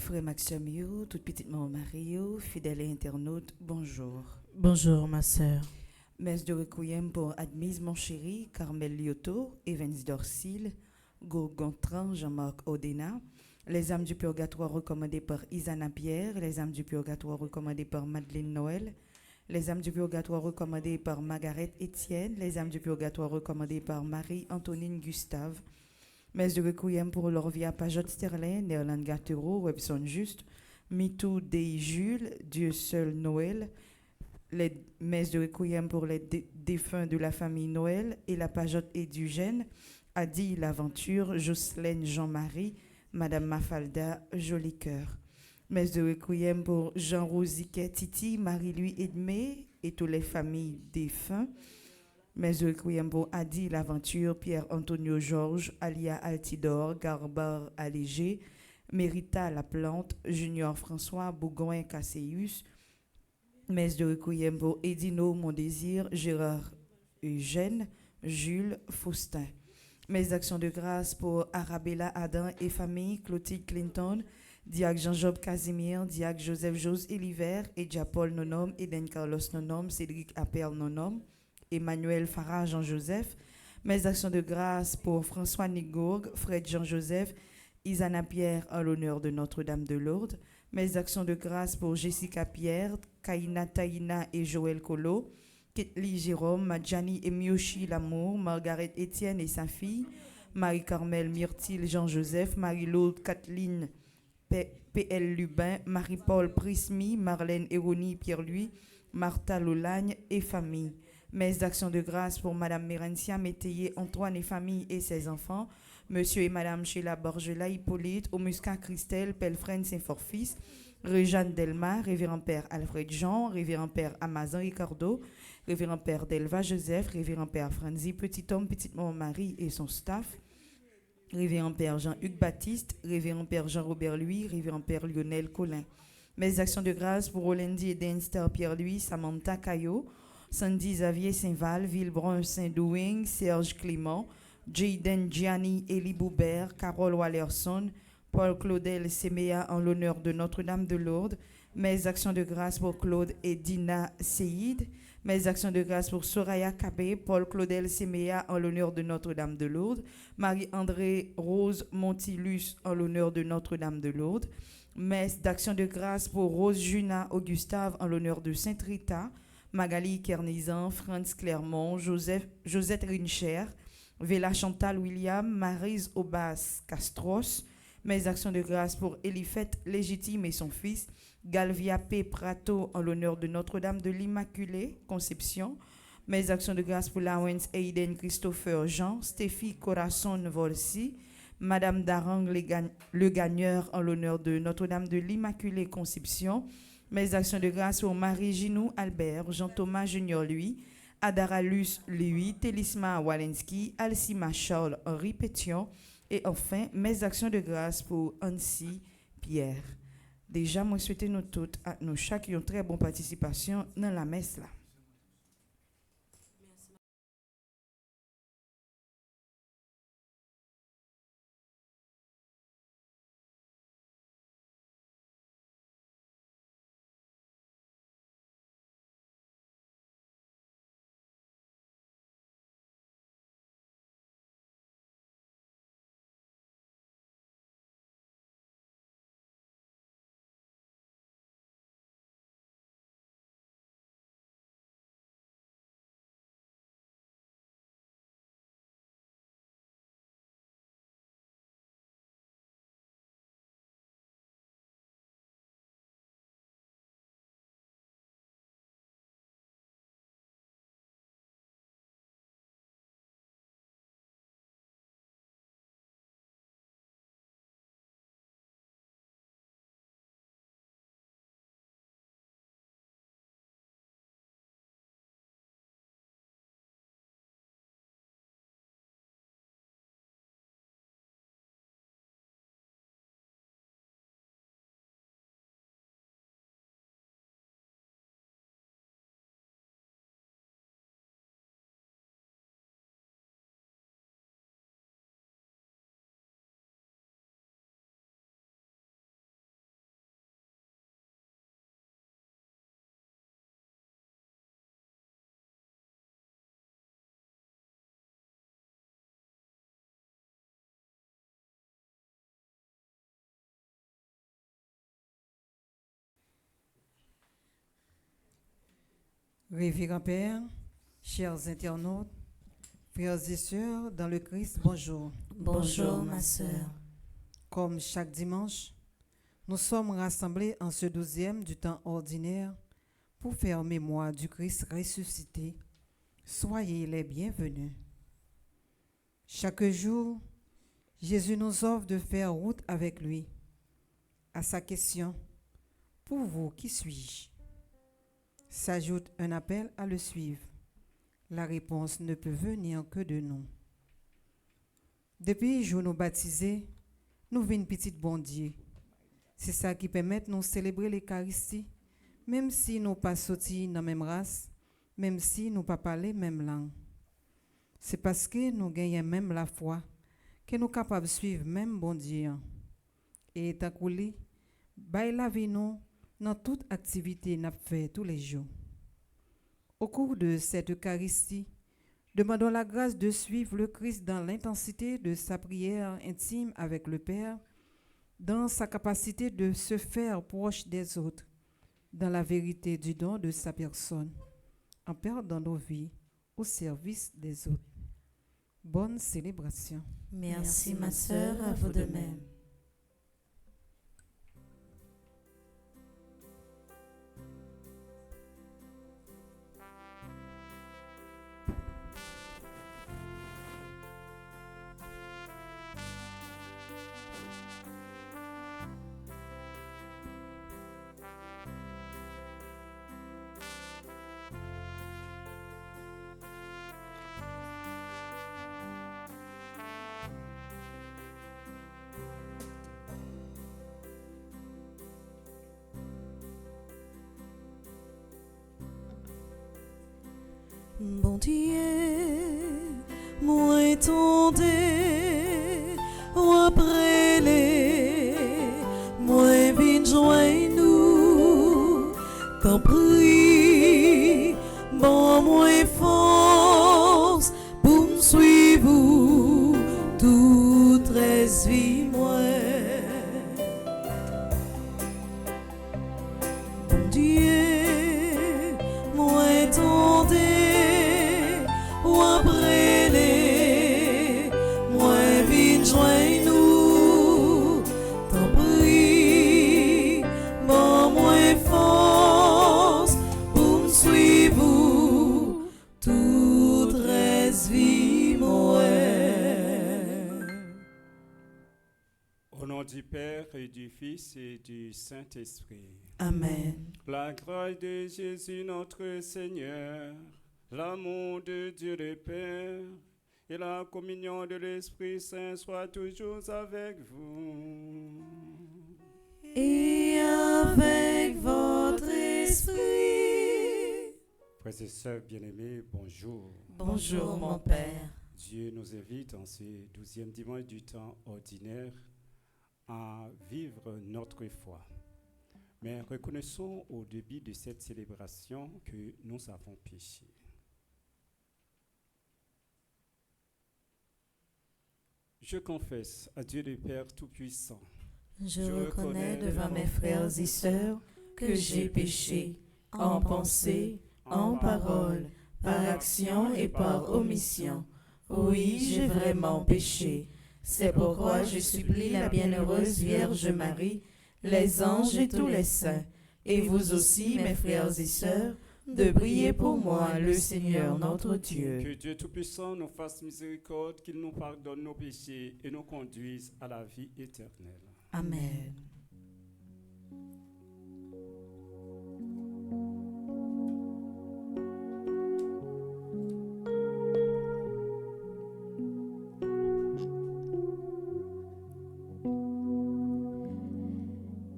Frère Maxime, toute petite maman Mario, fidèle et internaute, bonjour. Bonjour ma sœur. Messe de requiem pour Admise mon chéri, Carmel Lyoto, Evans Dorsil, Gontran, Jean-Marc Odena. Les âmes du purgatoire recommandées par Isana Pierre, les âmes du purgatoire recommandées par Madeleine Noël, les âmes du purgatoire recommandées par Margaret Étienne, les âmes du purgatoire recommandées par Marie-Antonine Gustave. Messe de requiem pour Lorvia Pajot Sterling, Nerland Gatero, Webson Juste, Mitou Dei Jules, Dieu seul Noël, les messes de requiem pour les défunts de la famille Noël et la Pajotte Édugène, Adi L'Aventure, Jocelyne Jean-Marie, Madame Mafalda Jolicoeur. Messe de requiem pour Jean Rosiquet Titi, Marie-Louis Edmé et toutes les familles défunts. Messe de requiem pour Adi L'Aventure, Pierre-Antonio Georges, Alia Altidor, Garbar Allégé, Mérita Laplante, Junior François, Bougoin Casséus. Messe de requiem pour Edino Mon Désir, Gérard Eugène, Jules Faustin. Messe d'action de grâce pour Arabella Adam et famille, Clotilde Clinton, Diac Jean-Job Casimir, Diac Joseph Jose Eliver, Edja Paul Nonom, Eden Carlos Nonom, Cédric Appel Nonom, Emmanuel Farah Jean-Joseph. Messe d'action de grâce pour François Nigourg, Fred Jean-Joseph, Isana Pierre en l'honneur de Notre-Dame de Lourdes. Messe d'action de grâce pour Jessica Pierre, Kaina Taïna et Joël Colo, Ketli Jérôme, Madjani et Miyoshi Lamour, Margaret Étienne et sa fille, Marie-Carmel Myrtille Jean-Joseph, Marie-Laude Kathleen P.L. Lubin, Marie-Paul Prismy, Marlène Héroni Pierre-Louis, Martha Lolagne et famille. Messe d'action de grâce pour Madame Mérencia Métayer, Antoine et famille et ses enfants, Monsieur et Madame Sheila Borgela Hippolyte, Omusca Christelle, Pelfren Saint-Forfils, Réjeanne Delma, Révérend Père Alfred Jean, Révérend Père Amazon Ricardo, Révérend Père Delva Joseph, Révérend Père Franzi, Petit Homme, Petite Maman Marie et son staff, Révérend Père Jean-Hugues Baptiste, Révérend Père Jean-Robert Louis, Révérend Père Lionel Collin. Mes actions de grâce pour Olendi et Denster Pierre-Louis, Samantha Caillot, Sandy Xavier Saint-Val, Villebrun Saint-Douing, Serge Clément, Jaden Gianni, Elie Boubert, Carole Wallerson, Paul Claudel Seméa en l'honneur de Notre-Dame de Lourdes. Mes actions de grâce pour Claude et Dina Seyid. Mes actions de grâce pour Soraya Kabé, Paul Claudel Seméa en l'honneur de Notre-Dame de Lourdes. Marie-André Rose Montilus en l'honneur de Notre-Dame de Lourdes. Messe d'action de grâce pour Rose Juna Augustave en l'honneur de Sainte Rita. Magali Kernizan, Franz Clermont, Josette Rincher, Vela Chantal William, Maryse Aubas Castros. Mes actions de grâce pour Elifet Légitime et son fils, Galvia P. Prato en l'honneur de Notre-Dame de l'Immaculée Conception. Mes actions de grâce pour Lawrence Aiden Christopher Jean, Stéphie Corazon Volsi, Madame Darang le Gagneur en l'honneur de Notre-Dame de l'Immaculée Conception. Mes actions de grâce pour Marie Ginou Albert, Jean-Thomas Junior lui, Adaralus lui, Télisma Walensky, Alcima Charles Henri Pétion. Et enfin, mes actions de grâce pour Annecy Pierre. Déjà, moi, souhaite nous toutes, à nous chaque, une très bonne participation dans la messe là. Révérend Père, chers internautes, frères et sœurs dans le Christ, bonjour. Bonjour ma sœur. Comme chaque dimanche, nous sommes rassemblés en ce 12e du temps ordinaire pour faire mémoire du Christ ressuscité. Soyez les bienvenus. Chaque jour, Jésus nous offre de faire route avec lui. À sa question, « Pour vous, qui suis-je ?» s'ajoute un appel à le suivre. La réponse ne peut venir que de nous. Depuis jour nous baptisés, nous vîmes petite bon Dieu. C'est ça qui permet de nous célébrer l'Eucharistie, même si nous pas sortis dans la même race, même si nous pas parler même langue. C'est parce que nous gagnons même la foi que nous sommes capables de suivre même bon Dieu. Et tant que lui, la vie nous dans toute activité nous fait tous les jours. Au cours de cette Eucharistie, demandons la grâce de suivre le Christ dans l'intensité de sa prière intime avec le Père, dans sa capacité de se faire proche des autres, dans la vérité du don de sa personne, en perdant nos vies au service des autres. Bonne célébration. Merci ma sœur, à vous de même. Bon Dieu, moi tendez, ou après les, moi vin joindre nous, t'en prie, bon moi force, pour me suivre, toute reste vie moi. Bon Dieu, moi tendez, après les, moi vin joindre nous, t'en prie, bon moi force, pour me suivre, toute reste vie moi. Au nom du Père et du Fils et du Saint-Esprit. Amen. La grâce de Jésus notre Seigneur, l'amour de Dieu le Père et la communion de l'Esprit Saint soient toujours avec vous. Et avec votre esprit. Frères et sœurs bien-aimés, bonjour. Bonjour mon Père. Dieu nous invite en ce 12e dimanche du temps ordinaire à vivre notre foi. Mais reconnaissons au début de cette célébration que nous avons péché. Je confesse à Dieu le Père Tout-Puissant. Je reconnais devant mes frères et sœurs que j'ai péché en pensée, en parole, par action et par omission. Oui, j'ai vraiment péché. C'est pourquoi je supplie la bienheureuse Vierge Marie, les anges et tous les saints, et vous aussi, mes frères et sœurs, de prier pour moi, le Seigneur notre Dieu. Que Dieu Tout-Puissant nous fasse miséricorde, qu'il nous pardonne nos péchés et nous conduise à la vie éternelle. Amen.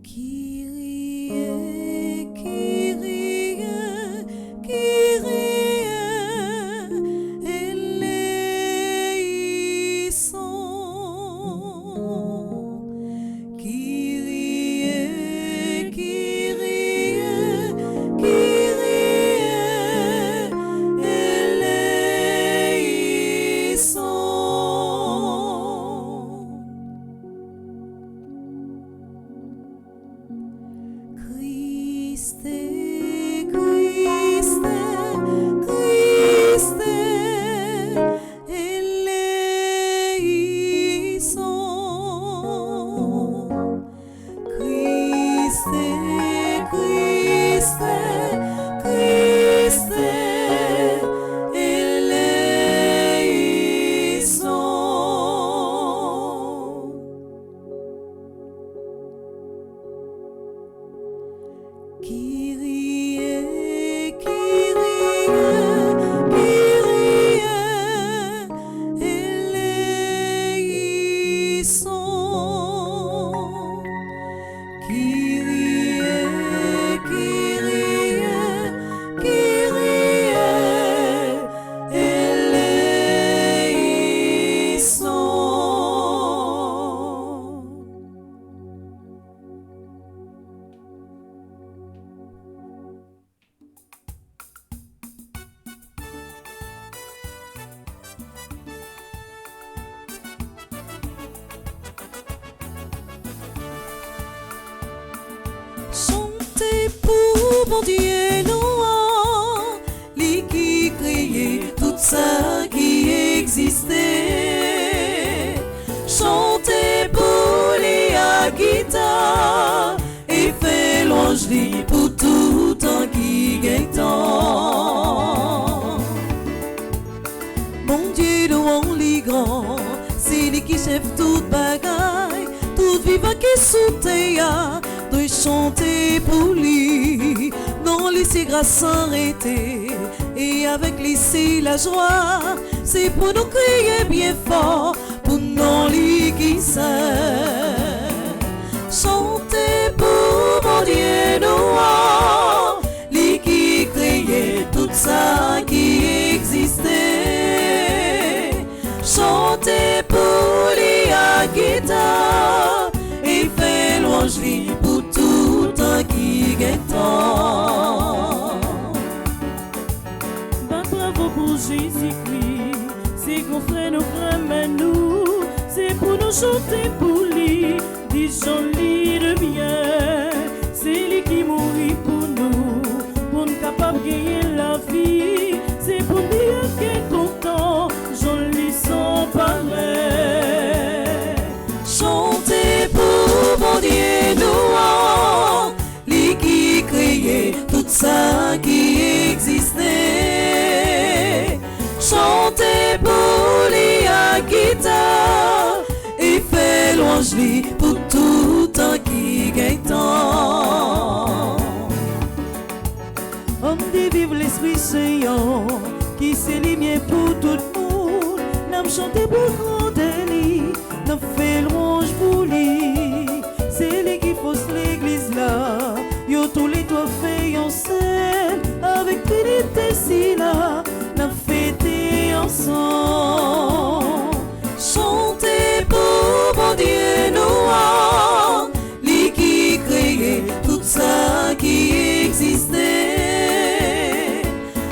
Kyrie, Kyrie, Kyrie, eleison. Kyrie, bon Dieu nous, lui qui créé tout ça qui existait. Chantez pour les à guitare et fait louange lui pour tout temps qui gagne temps. Mon Dieu, nous on lit grand, c'est lui qui chef toute bagaille, tout vivant qui sous terre, doit chanter pour lui. Non, lui c'est grâce sans arrêter, et avec lui c'est la joie, c'est pour nous crier bien fort, pour non lui qui sait. Chantez pour mon Dieu nous, lui qui créait tout ça qui existait. Chantez pour lui à guitare et fait louange lui pour tout temps qui gagne temps. Bravo pour Jésus-Christ, c'est qu'on ferait nos frères, nous, c'est pour nous chanter pour lui, disons-lui de bien. C'est lui qui mourit pour nous nous capables de gagner la vie. C'est pour dire qu'il est content, j'en lui sens pareil. Chantez pour mon Dieu nous, lui qui créait tout ça qui existait. Chantez pour lui à guitare et fait louange lui pour tout temps qui gagne temps. Homme de vive l'Esprit Saint, qui c'est lumière pour tout le monde. N'a chanté pour grand délit, n'a fait louange pour lui. C'est lui qui fausse l'église là. Yo tous les doigts fait en scène avec Trinité si là, n'a fêté ensemble. Chantez pour mon Dieu nous, lui qui créait tout ça qui existait.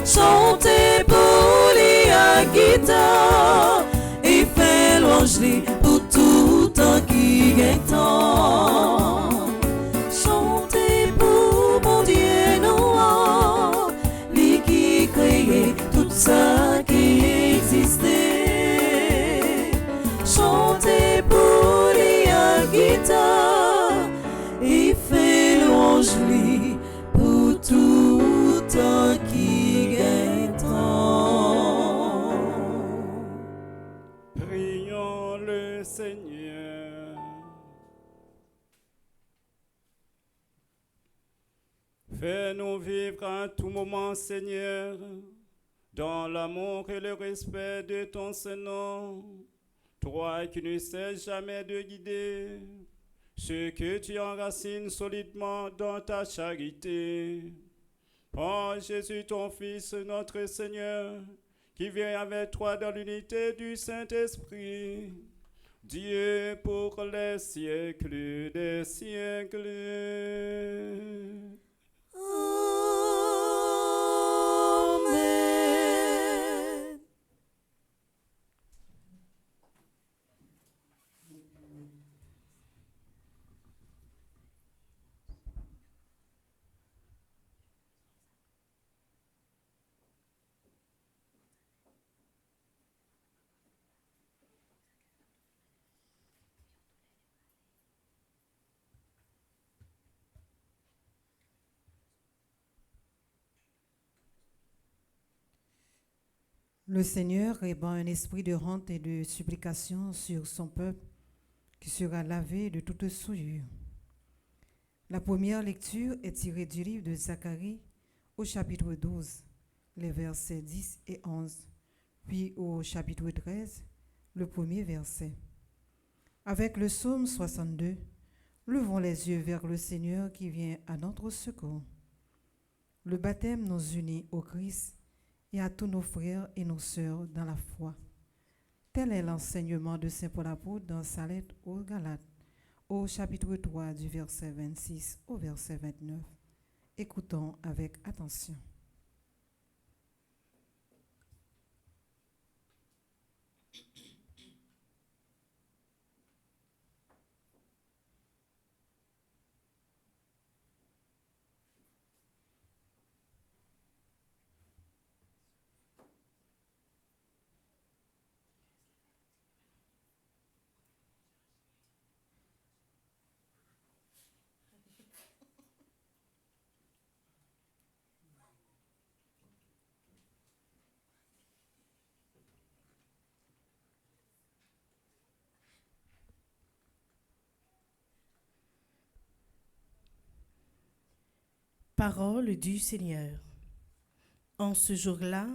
Chantez pour lui à guitare et fait louange lui pour tout temps qui gagne temps. Chantez pour mon Dieu nous, lui qui créait tout ça qui existait. Chantez pour lui à guitare et fait louange lui pour tout temps qui gagne temps. Prions le Seigneur. Fais-nous vivre à tout moment, Seigneur, dans l'amour et le respect de ton Saint-Nom. Toi qui ne cesses jamais de guider ceux que tu enracines solidement dans ta charité. Par Jésus ton Fils, notre Seigneur, qui vient avec toi dans l'unité du Saint-Esprit, Dieu pour les siècles des siècles. Amen. Le Seigneur répand un esprit de honte et de supplication sur son peuple qui sera lavé de toute souillure. La première lecture est tirée du livre de Zacharie au chapitre 12, les versets 10 et 11, puis au chapitre 13, le premier verset. Avec le psaume 62, levons les yeux vers le Seigneur qui vient à notre secours. Le baptême nous unit au Christ et à tous nos frères et nos sœurs dans la foi. Tel est l'enseignement de Saint Paul apôtre dans sa lettre aux Galates, au chapitre 3 du verset 26 au verset 29. Écoutons avec attention. Parole du Seigneur. En ce jour-là,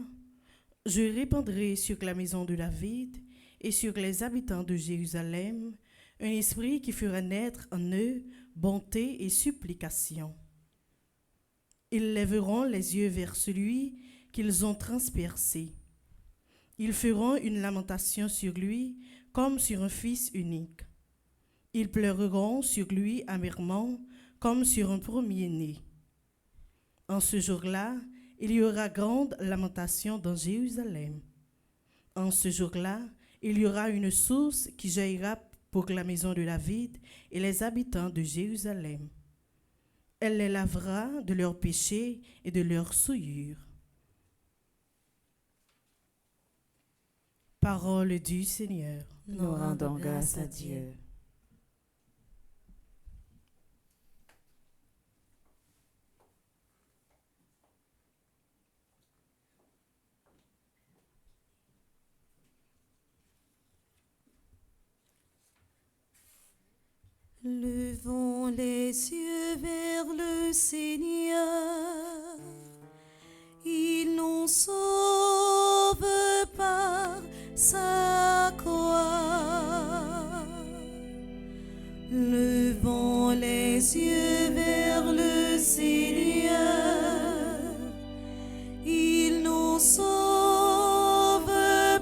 je répandrai sur la maison de David et sur les habitants de Jérusalem un esprit qui fera naître en eux bonté et supplication. Ils lèveront les yeux vers celui qu'ils ont transpercé. Ils feront une lamentation sur lui comme sur un fils unique. Ils pleureront sur lui amèrement comme sur un premier-né. En ce jour-là, il y aura grande lamentation dans Jérusalem. En ce jour-là, il y aura une source qui jaillira pour la maison de David et les habitants de Jérusalem. Elle les lavera de leurs péchés et de leurs souillures. Parole du Seigneur. Nous rendons grâce à Dieu. Levons les yeux vers le Seigneur, il nous sauve par sa croix. Levons les yeux vers le Seigneur, il nous sauve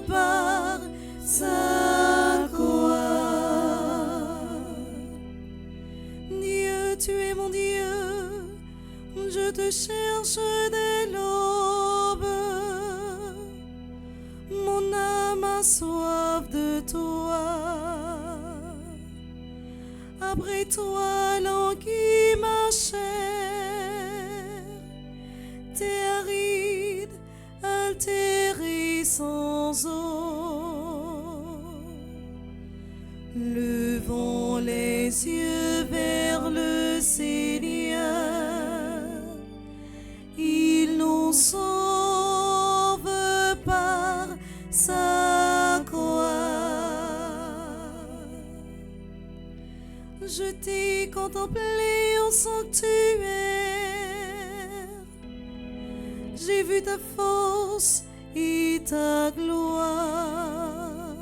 par sa croix. Dieu, tu es mon Dieu, je te cherche dès l'aube. Mon âme a soif de toi. Après toi, languit ma chair. T'es aride, altéré sans eau. Levons les yeux vers le Seigneur, il nous sauve par sa croix. Je t'ai contemplé au sanctuaire, j'ai vu ta force et ta gloire.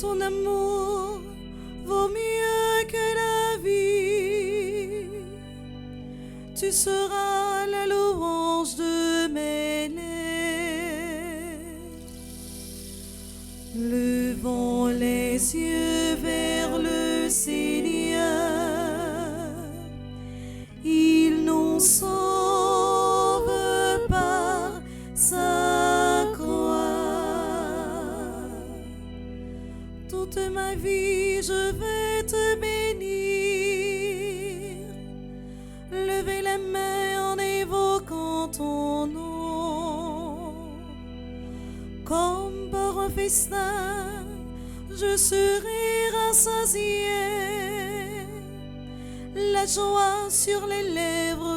Ton amour vaut mieux que la vie. Tu seras la louange de mes lèvres. Levons les yeux vers le Seigneur, il nous sauve par sa croix. Toute ma vie, je vais te bénir. Levez la main en évoquant ton nom. Comme par un festin, je serai rassasié. La joie sur les lèvres,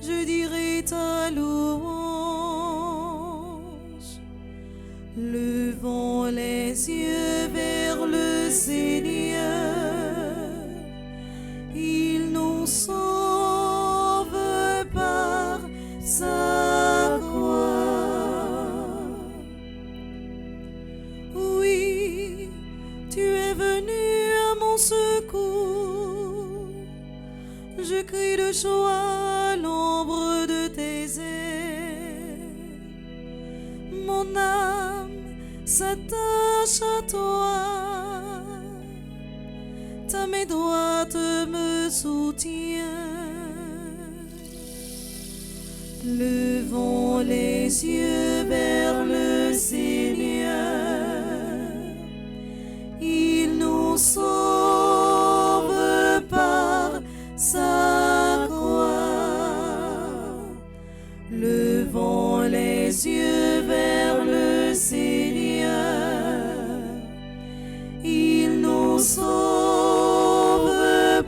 je dirai ta louange. Levons les yeux vers le Seigneur, il nous sauve par sa croix. Oui, tu es venu à mon secours, je crie de joie à l'ombre de tes ailes. Mon âme s'attache à toi, ta main droite me soutient. Levons les yeux vers le Seigneur, il nous sauve par sa croix. Levons les yeux vers le Seigneur, il nous sauve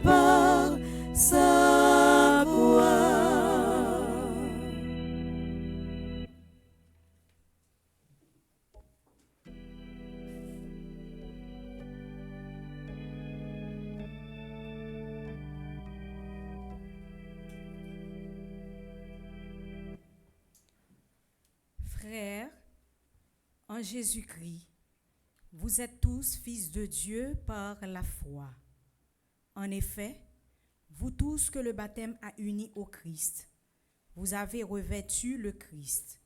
par sa croix. En Jésus-Christ, vous êtes tous fils de Dieu par la foi. En effet, vous tous que le baptême a unis au Christ, vous avez revêtu le Christ.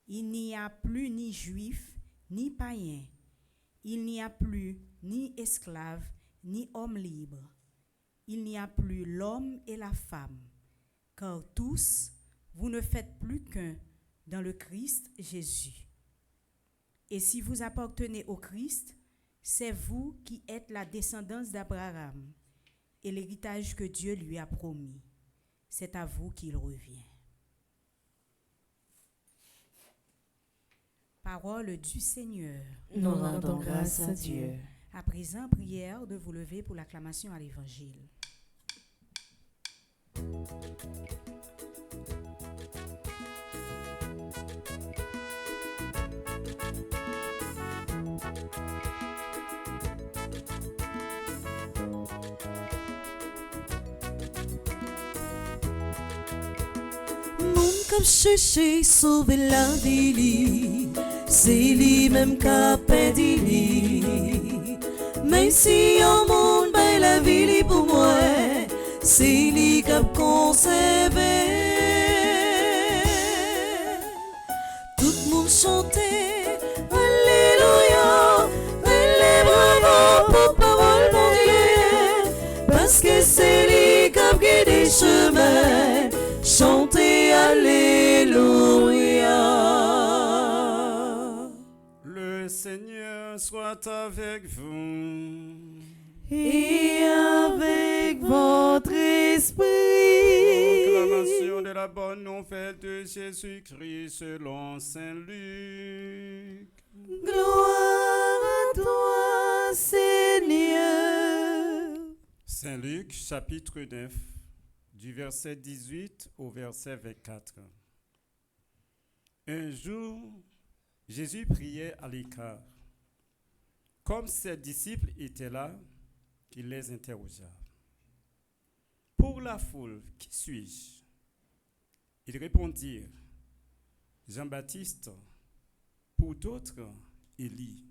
Il n'y a plus ni juif, ni païen. Il n'y a plus ni esclave, ni homme libre. Il n'y a plus l'homme et la femme, car tous, vous ne faites plus qu'un dans le Christ Jésus. Et si vous appartenez au Christ, c'est vous qui êtes la descendance d'Abraham et l'héritage que Dieu lui a promis. C'est à vous qu'il revient. Parole du Seigneur. Nous rendons grâce à Dieu. À présent, prière de vous lever pour l'acclamation à l'Évangile. Moun kap chercher sauver la vie li, c'est lui-même k'ap pendi li. Mais si yon moun bay la vie li pour moi, c'est lui k'ap conservé. Tout moun chante Alléluia, les bravo pour parole mon Dieu, parce que c'est lui k'ap guidé chemin. Chantez Alléluia. Le Seigneur soit avec vous. Et avec votre esprit. Proclamation de la bonne nouvelle de Jésus-Christ selon Saint Luc. Gloire à toi, Seigneur. Saint Luc, chapitre 9, du verset 18 au verset 24. Un jour, Jésus priait à l'écart. Comme ses disciples étaient là, il les interrogea. Pour la foule, qui suis-je? Ils répondirent, Jean-Baptiste, pour d'autres, Élie,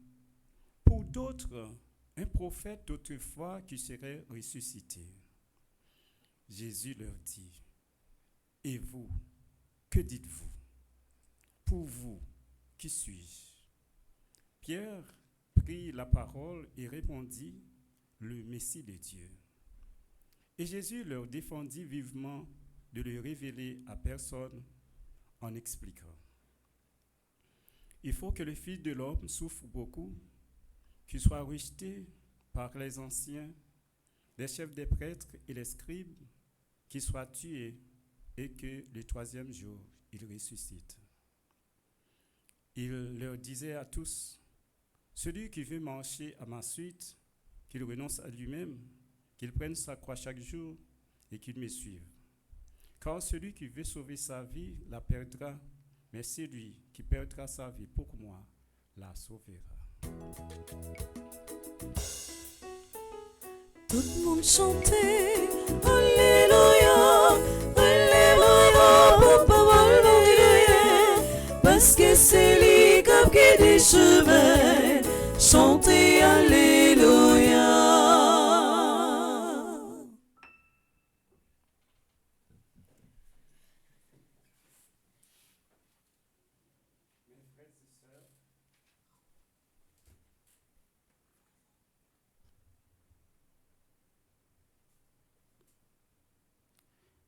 pour d'autres, un prophète d'autrefois qui serait ressuscité. Jésus leur dit, et vous, que dites-vous? Pour vous, qui suis-je? Pierre prit la parole et répondit, le Messie de Dieu. Et Jésus leur défendit vivement de le révéler à personne en expliquant. Il faut que le Fils de l'homme souffre beaucoup, qu'il soit rejeté par les anciens, les chefs des prêtres et les scribes, qu'il soit tué et que le troisième jour, il ressuscite. Il leur disait à tous, celui qui veut marcher à ma suite, qu'il renonce à lui-même, qu'il prenne sa croix chaque jour et qu'il me suive. Car celui qui veut sauver sa vie la perdra, mais celui qui perdra sa vie pour moi la sauvera. Tout le monde chantait Alléluia, Alléluia, pour parole mon Dieu, parce que c'est lui qui a guidé chemin. Chantez Alléluia.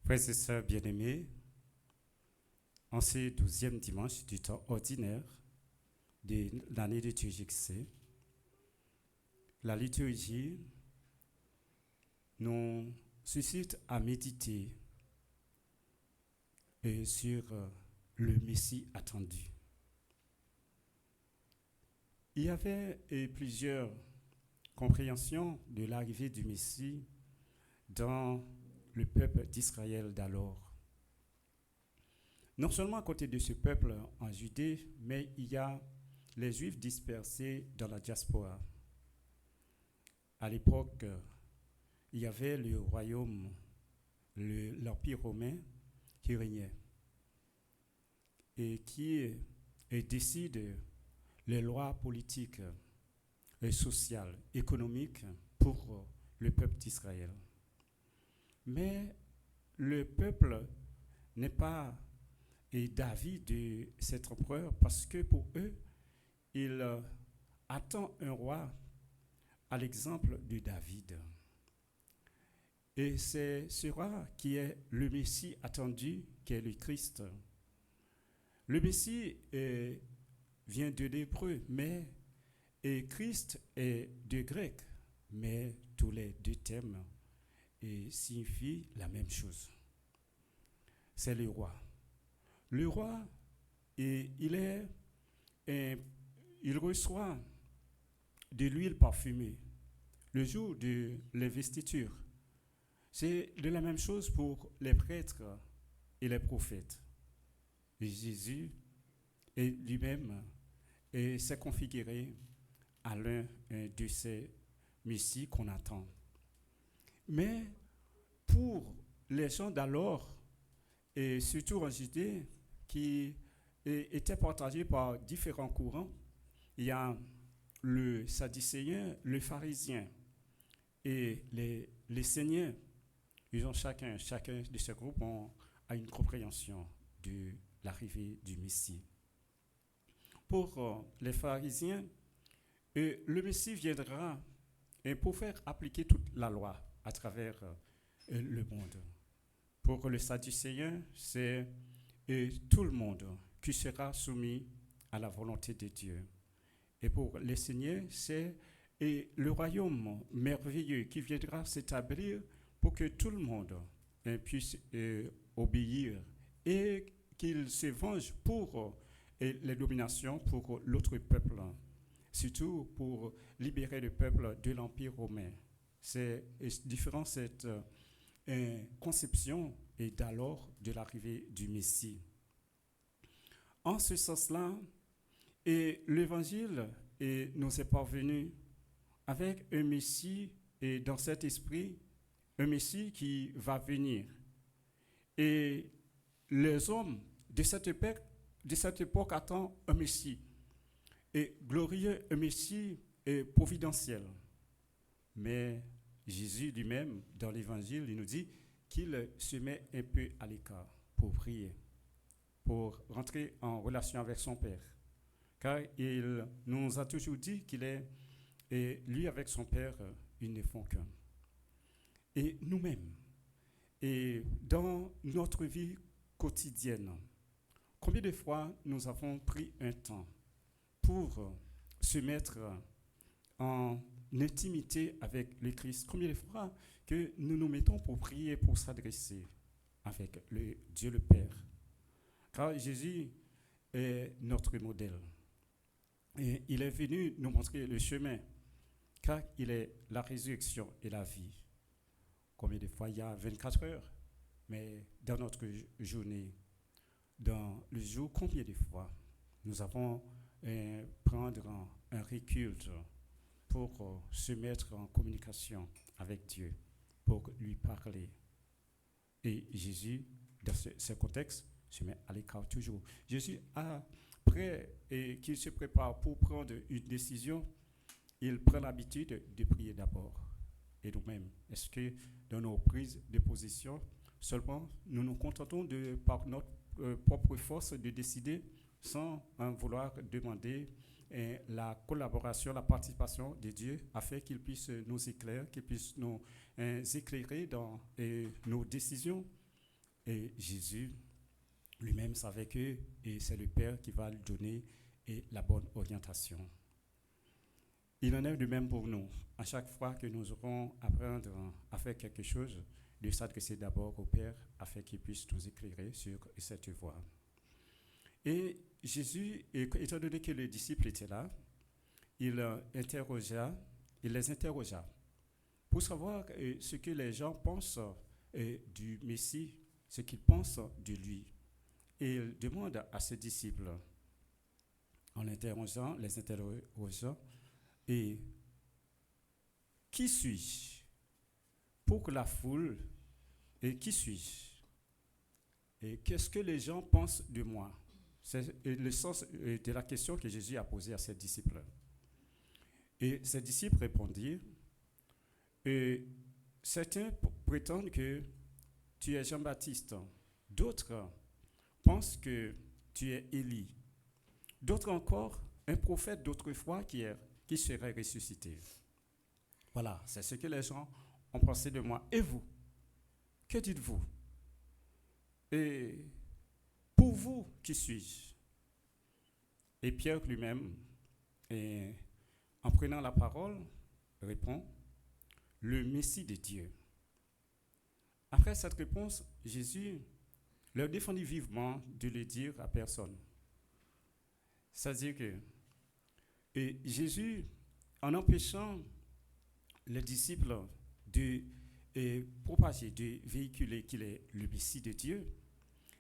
Frères et sœurs bien-aimés, en ce 12e dimanche du temps ordinaire de l'année liturgique C, la liturgie nous suscite à méditer sur le Messie attendu. Il y avait plusieurs compréhensions de l'arrivée du Messie dans le peuple d'Israël d'alors. Non seulement à côté de ce peuple en Judée, mais il y a les Juifs dispersés dans la diaspora. À l'époque, il y avait le royaume, l'Empire romain qui régnait et qui décide les lois politiques et sociales, économiques pour le peuple d'Israël. Mais le peuple n'est pas d'avis de cet empereur parce que pour eux, il attend un roi à l'exemple de David. Et c'est ce roi qui est le Messie attendu, qui est le Christ. Le Messie vient de l'hébreu, mais Christ est de grec, mais tous les deux termes signifient la même chose. C'est le roi. Le roi, il reçoit de l'huile parfumée le jour de l'investiture. C'est de la même chose pour les prêtres et les prophètes. Et Jésus lui-même s'est configuré à l'un de ces messies qu'on attend. Mais pour les gens d'alors, et surtout en Judée, qui étaient partagés par différents courants, il y a le sadducéen, le pharisien et les séniens. Ils ont chacun de ces groupes a une compréhension de l'arrivée du Messie. Pour les pharisiens, le Messie viendra pour faire appliquer toute la loi à travers le monde. Pour les sadducéens, c'est tout le monde qui sera soumis à la volonté de Dieu. Et pour les séniens, c'est le royaume merveilleux qui viendra s'établir pour que tout le monde puisse obéir et qu'il se venge pour les dominations pour l'autre peuple, surtout pour libérer le peuple de l'Empire romain. C'est différent cette conception et d'alors de l'arrivée du Messie. En ce sens-là, l'Évangile nous est parvenu avec un Messie et dans cet esprit, un Messie qui va venir. Et les hommes de cette époque attendent un Messie et glorieux, un Messie providentiel. Mais Jésus lui-même, dans l'Évangile, il nous dit qu'il se met un peu à l'écart pour prier, pour rentrer en relation avec son Père. Car il nous a toujours dit qu'il est, lui avec son Père, ils ne font qu'un. Et nous-mêmes, et dans notre vie quotidienne, combien de fois nous avons pris un temps pour se mettre en intimité avec le Christ? Combien de fois que nous nous mettons pour prier, pour s'adresser avec le Dieu le Père? Car Jésus est notre modèle. Et il est venu nous montrer le chemin, car il est la résurrection et la vie. Combien de fois il y a 24 heures, mais dans notre journée, dans le jour, combien de fois nous avons prendre un recul pour se mettre en communication avec Dieu, pour lui parler. Et Jésus, dans ce contexte, se met à l'écart toujours. Jésus, après qu'il se prépare pour prendre une décision, il prend l'habitude de prier d'abord. Et nous-mêmes, est-ce que dans nos prises de position, seulement nous nous contentons par notre propre force de décider sans vouloir demander la collaboration, la participation de Dieu afin qu'il puisse nous éclairer, qu'il puisse nous éclairer dans nos décisions? Et Jésus lui-même savait que c'est le Père qui va lui donner la bonne orientation. Il en est de même pour nous. À chaque fois que nous aurons à apprendre à faire quelque chose, de s'adresser d'abord au Père afin qu'il puisse nous éclairer sur cette voie. Et Jésus, étant donné que les disciples étaient là, il les interrogea pour savoir ce que les gens pensent du Messie, ce qu'ils pensent de lui. Et il demande à ses disciples, en les interrogeant, et qui suis-je? Pour que la foule, et qui suis-je? Et qu'est-ce que les gens pensent de moi? C'est le sens de la question que Jésus a posée à ses disciples. Et ses disciples répondirent, et certains prétendent que tu es Jean-Baptiste, d'autres pensent que tu es Élie, d'autres encore un prophète d'autrefois qui serait ressuscité. Voilà, c'est ce que les gens ont pensé de moi. Et vous, que dites-vous? Et pour vous, qui suis-je? Et Pierre lui-même, en prenant la parole, répond, le Messie de Dieu. Après cette réponse, Jésus leur défendit vivement de le dire à personne. C'est-à-dire que Jésus, en empêchant les disciples de propager, de véhiculer qu'il est le Messie de Dieu,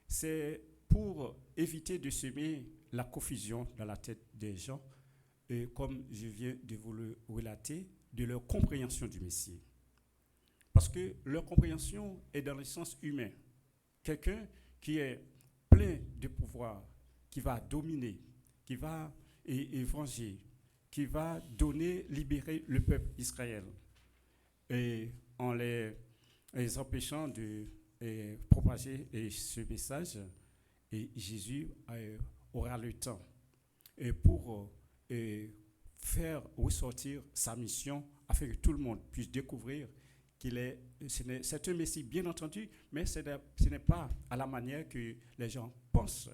c'est pour éviter de semer la confusion dans la tête des gens, et comme je viens de vous le relater, de leur compréhension du Messie. Parce que leur compréhension est dans le sens humain. Quelqu'un qui est plein de pouvoir, qui va dominer, qui va venger, qui va donner, libérer le peuple Israël. Et en les empêchant de propager ce message, et Jésus aura le temps pour faire ressortir sa mission afin que tout le monde puisse découvrir c'est un Messie, bien entendu, mais ce n'est pas à la manière que les gens pensent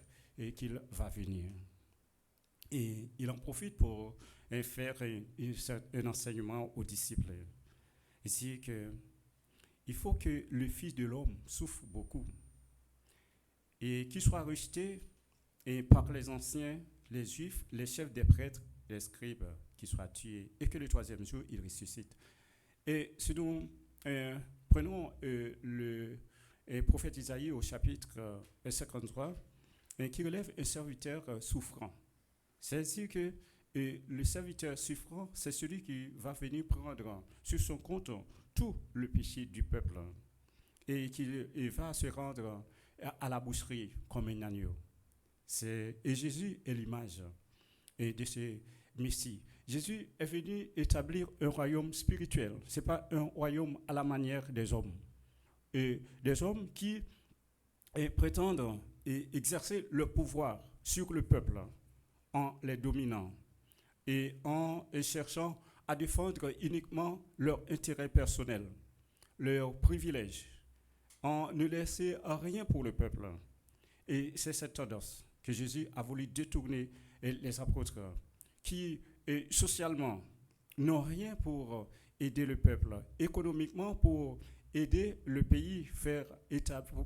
qu'il va venir. Et il en profite pour faire un enseignement aux disciples. Ici, il faut que le Fils de l'homme souffre beaucoup et qu'il soit rejeté par les anciens, les Juifs, les chefs des prêtres, les scribes, qu'il soit tué et que le troisième jour, il ressuscite. Et ce dont prenons le prophète Isaïe au chapitre 53, qui relève un serviteur souffrant. C'est-à-dire que le serviteur souffrant, c'est celui qui va venir prendre sur son compte tout le péché du peuple et qui va se rendre à la boucherie comme un agneau. Et Jésus est l'image de ce Messie. Jésus est venu établir un royaume spirituel. Ce n'est pas un royaume à la manière des hommes. Et des hommes qui prétendent exercer leur pouvoir sur le peuple en les dominant et en cherchant à défendre uniquement leur intérêt personnel, leurs privilèges, en ne laissant rien pour le peuple. Et c'est cette tendance que Jésus a voulu détourner les apôtres qui socialement n'ont rien pour aider le peuple, économiquement pour aider le pays,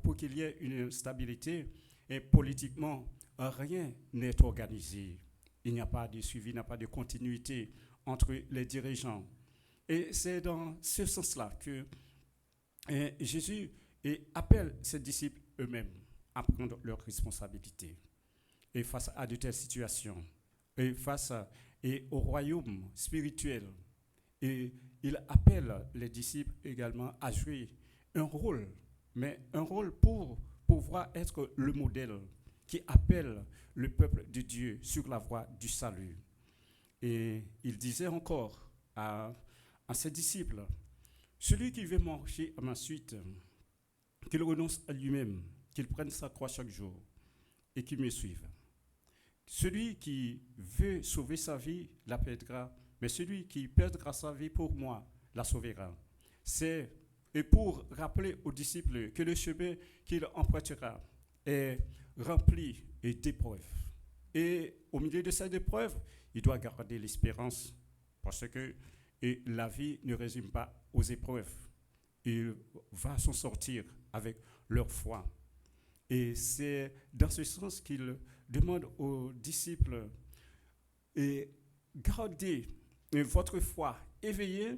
pour qu'il y ait une stabilité, et politiquement, rien n'est organisé. Il n'y a pas de suivi, il n'y a pas de continuité entre les dirigeants. Et c'est dans ce sens-là que Jésus appelle ses disciples eux-mêmes à prendre leurs responsabilités. Et face à de telles situations, et face au royaume spirituel, et il appelle les disciples également à jouer un rôle, mais un rôle pour pouvoir être le modèle qui appelle le peuple de Dieu sur la voie du salut. Et il disait encore à ses disciples, celui qui veut marcher à ma suite, qu'il renonce à lui-même, qu'il prenne sa croix chaque jour et qu'il me suive. Celui qui veut sauver sa vie la perdra, mais celui qui perdra sa vie pour moi la sauvera. C'est pour rappeler aux disciples que le chemin qu'il empruntera est rempli d'épreuves. Et au milieu de cette épreuve, il doit garder l'espérance parce que la vie ne résume pas aux épreuves. Il va s'en sortir avec leur foi. Et c'est dans ce sens qu'il demande aux disciples gardez votre foi éveillée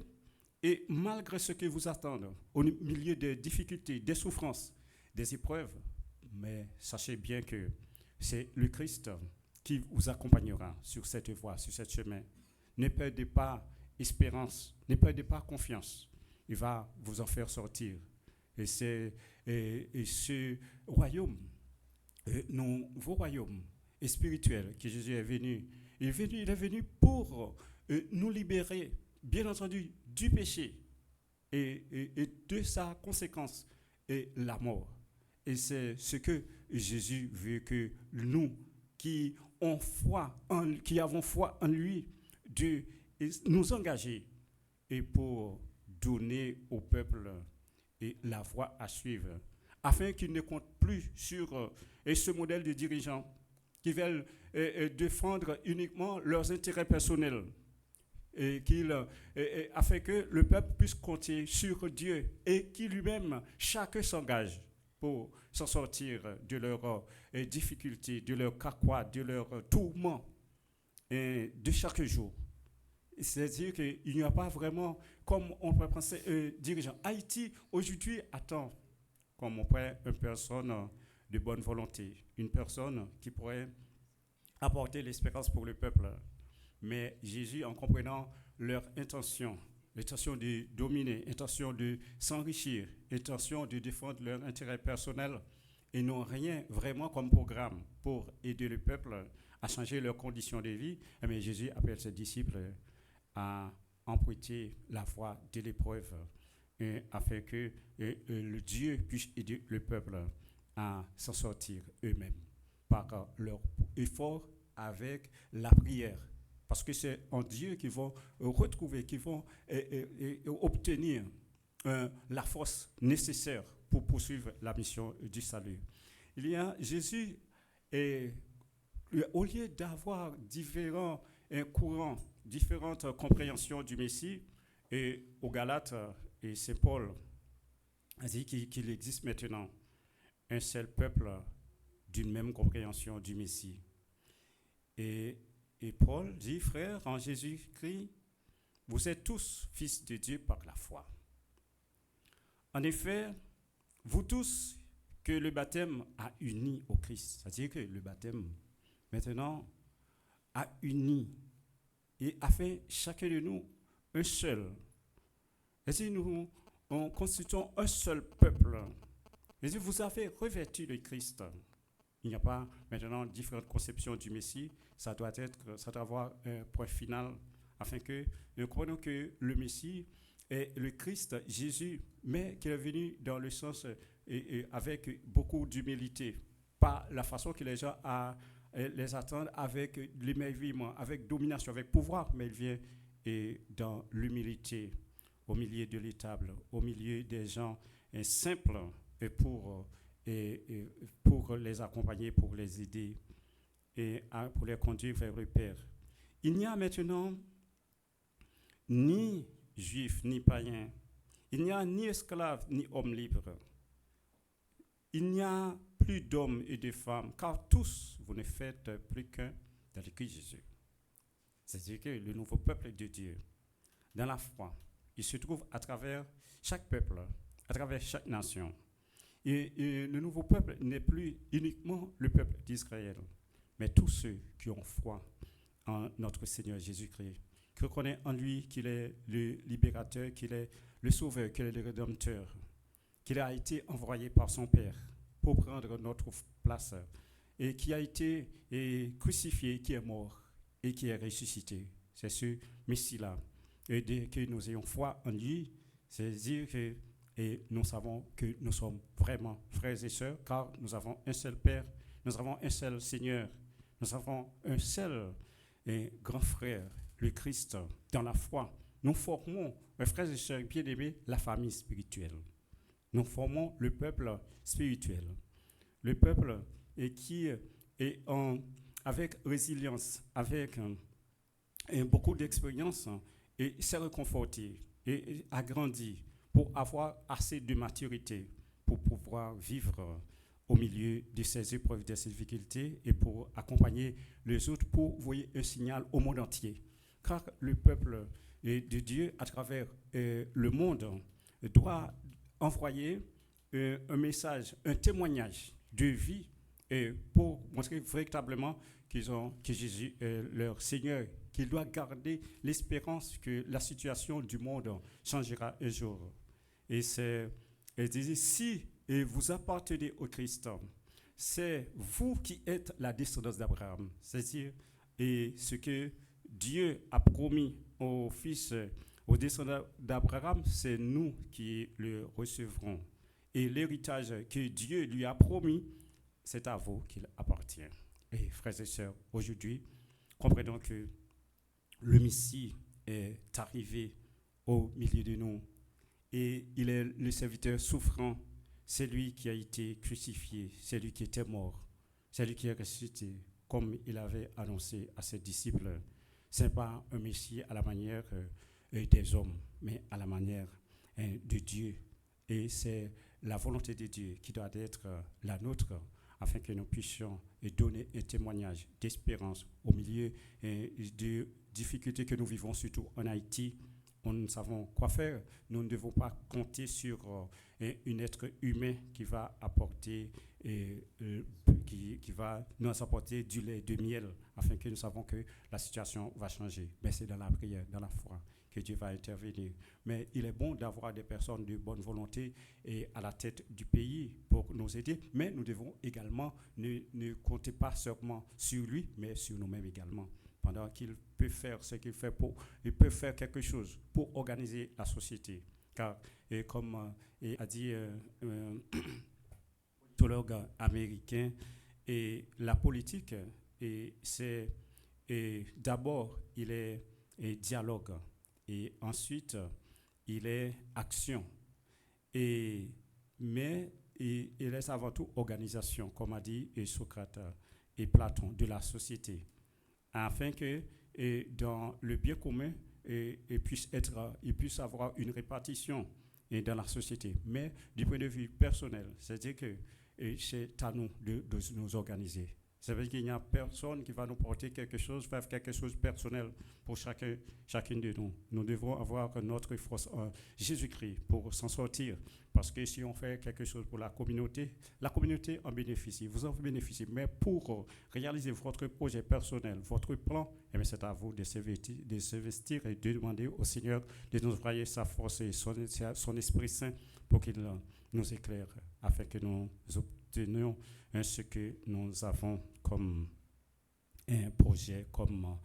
et malgré ce que vous attendez, au milieu des difficultés, des souffrances, des épreuves, mais sachez bien que c'est le Christ qui vous accompagnera sur cette voie, sur ce chemin. Ne perdez pas espérance, ne perdez pas confiance. Il va vous en faire sortir. Et ce royaume, vos royaumes, et spirituel que Jésus est venu. Il est venu pour nous libérer, bien entendu, du péché et de sa conséquence, et la mort. Et c'est ce que Jésus veut que nous, qui avons foi en lui, de nous engager et pour donner au peuple la voie à suivre, afin qu'ils ne comptent plus sur ce modèle de dirigeants qui veulent défendre uniquement leurs intérêts personnels, afin que le peuple puisse compter sur Dieu et qui lui-même, chacun s'engage pour s'en sortir de leurs difficultés, de leurs carquois, de leurs tourments de chaque jour. C'est-à-dire qu'il n'y a pas vraiment, comme on peut penser, dirigeant. Haïti, aujourd'hui, attend, comme on pourrait, une personne de bonne volonté, une personne qui pourrait apporter l'espérance pour le peuple. Mais Jésus, en comprenant leur intention, l'intention de dominer, l'intention de s'enrichir, l'intention de défendre leur intérêt personnel, et n'ont rien vraiment comme programme pour aider le peuple à changer leurs conditions de vie, mais Jésus appelle ses disciples à emprunter la voie de l'épreuve afin que le Dieu puisse aider le peuple à s'en sortir eux-mêmes par leur effort avec la prière. Parce que c'est en Dieu qu'ils vont retrouver, qu'ils vont obtenir la force nécessaire pour poursuivre la mission du salut. Jésus, au lieu d'avoir différents courants, différentes compréhensions du Messie, et aux Galates, et Saint Paul a dit qu'il existe maintenant un seul peuple d'une même compréhension du Messie. Et Paul dit, frères, en Jésus-Christ, vous êtes tous fils de Dieu par la foi. En effet, vous tous que le baptême a unis au Christ, c'est-à-dire que le baptême, maintenant, a uni et a fait chacun de nous un seul. C'est-à-dire nous constituons un seul peuple. C'est-à-dire vous avez revêtu le Christ. Il n'y a pas maintenant différentes conceptions du Messie. Ça doit avoir un point final afin que nous comprenions que le Messie est le Christ, Jésus, mais qui est venu dans le sens avec beaucoup d'humilité. Pas la façon que les gens les attendent avec l'émerveillement, avec domination, avec pouvoir, mais il vient dans l'humilité, au milieu de l'étable, au milieu des gens simples pour les accompagner, pour les aider et pour les conduire vers le Père. Il n'y a maintenant ni juif ni païen, il n'y a ni esclave ni homme libre. Il n'y a plus d'hommes et de femmes, car tous vous ne faites plus qu'un dans le Christ Jésus. C'est-à-dire que le nouveau peuple de Dieu, dans la foi, il se trouve à travers chaque peuple, à travers chaque nation. Et le nouveau peuple n'est plus uniquement le peuple d'Israël, mais tous ceux qui ont foi en notre Seigneur Jésus-Christ, qui reconnaissent en lui qu'il est le libérateur, qu'il est le sauveur, qu'il est le rédempteur, qu'il a été envoyé par son Père pour prendre notre place, et qui a été crucifié, qui est mort et qui est ressuscité. C'est ce Messie-là. Et dès que nous ayons foi en lui, c'est-à-dire que nous savons que nous sommes vraiment frères et sœurs, car nous avons un seul Père, nous avons un seul Seigneur, nous avons un seul grand frère, le Christ, dans la foi. Nous formons, mes frères et sœurs bien-aimés, la famille spirituelle. Nous formons le peuple spirituel. Le peuple qui est avec résilience, avec beaucoup d'expérience, et s'est réconforté et a grandi pour avoir assez de maturité pour pouvoir vivre au milieu de ces épreuves, de ces difficultés et pour accompagner les autres pour envoyer un signal au monde entier. Car le peuple de Dieu, à travers le monde, doit envoyer un message, un témoignage de vie pour montrer véritablement que Jésus est leur Seigneur, qu'ils doivent garder l'espérance que la situation du monde changera un jour. Et c'est si vous appartenez au Christ, c'est vous qui êtes la descendance d'Abraham. C'est-à-dire, et ce que Dieu a promis aux fils, aux descendants d'Abraham, c'est nous qui le recevrons. Et l'héritage que Dieu lui a promis, c'est à vous qu'il appartient. Et frères et sœurs, aujourd'hui, comprenons que le Messie est arrivé au milieu de nous. Et il est le serviteur souffrant. C'est lui qui a été crucifié. C'est lui qui était mort. C'est lui qui est ressuscité, comme il avait annoncé à ses disciples. Ce n'est pas un Messie à la manière des hommes, mais à la manière de Dieu. Et c'est la volonté de Dieu qui doit être la nôtre, afin que nous puissions donner un témoignage d'espérance au milieu de difficultés que nous vivons, surtout en Haïti. Nous savons quoi faire. Nous ne devons pas compter sur un être humain qui va apporter, qui va nous apporter du lait, du miel, afin que nous savons que la situation va changer. Mais c'est dans la prière, dans la foi, que Dieu va intervenir. Mais il est bon d'avoir des personnes de bonne volonté et à la tête du pays pour nous aider. Mais nous devons également ne compter pas seulement sur lui, mais sur nous-mêmes également. Pendant qu'il peut faire ce qu'il fait, il peut faire quelque chose pour organiser la société. Car, comme a dit un politologue américain, la politique, c'est d'abord, il est dialogue, et ensuite, il est action. Mais il est avant tout organisation, comme a dit Socrate et Platon, de la société, afin que dans le bien commun, il puisse avoir une répartition dans la société. Mais du point de vue personnel, c'est-à-dire que c'est à nous de nous organiser. Ça veut dire qu'il n'y a personne qui va nous porter quelque chose, faire quelque chose de personnel pour chacune de nous. Nous devons avoir notre force en Jésus-Christ pour s'en sortir. Parce que si on fait quelque chose pour la communauté en bénéficie, vous en bénéficiez. Mais pour réaliser votre projet personnel, votre plan, eh bien c'est à vous de s'investir et de demander au Seigneur de nous envoyer sa force et son Esprit Saint pour qu'il nous éclaire, afin que nous obtenions ce que nous avons comme un projet, comme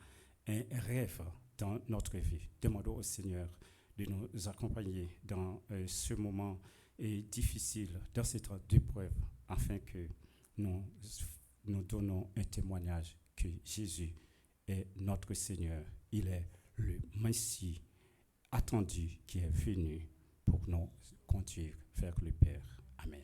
un rêve dans notre vie. Demandons au Seigneur de nous accompagner dans ce moment difficile, dans cette épreuve, afin que nous donnons un témoignage que Jésus est notre Seigneur. Il est le Messie attendu qui est venu pour nous conduire vers le Père. Amen.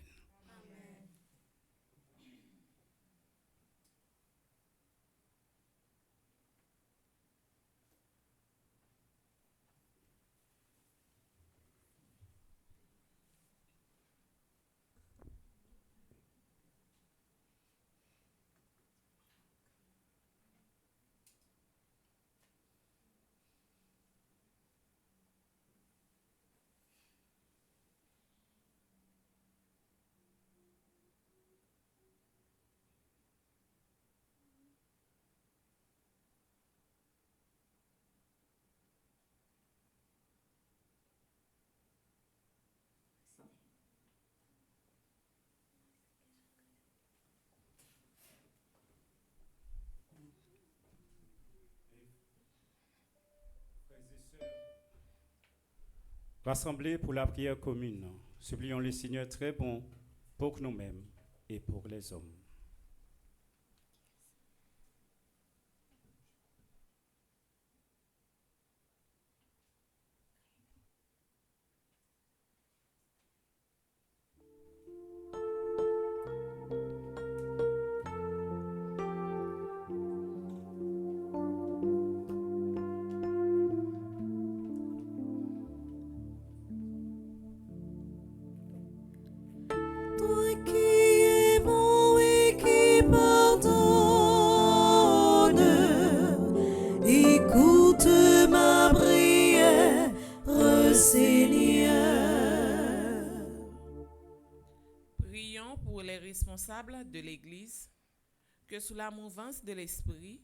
Rassemblés pour la prière commune, supplions le Seigneur très bon pour nous-mêmes et pour les hommes. Toi qui es bon et qui pardonne, écoute ma prière, Seigneur. Prions pour les responsables de l'Église, que sous la mouvance de l'Esprit,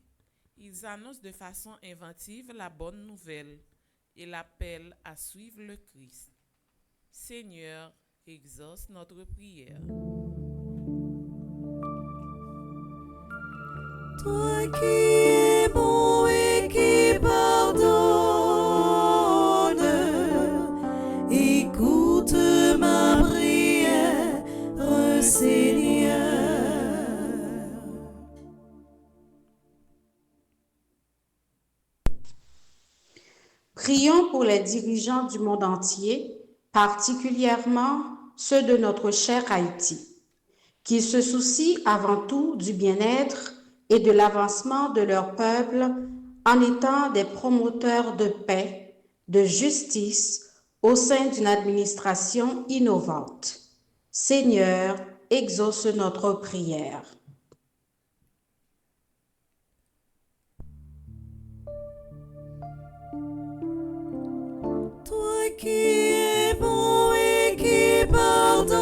ils annoncent de façon inventive la bonne nouvelle et l'appellent à suivre le Christ. Seigneur, exauce notre prière. Toi qui es bon et qui pardonne, écoute ma prière, Seigneur. Prions pour les dirigeants du monde entier, particulièrement ceux de notre cher Haïti, qui se soucient avant tout du bien-être et de l'avancement de leur peuple en étant des promoteurs de paix, de justice au sein d'une administration innovante. Seigneur, exauce notre prière. Toi qui es bon et qui pardonne,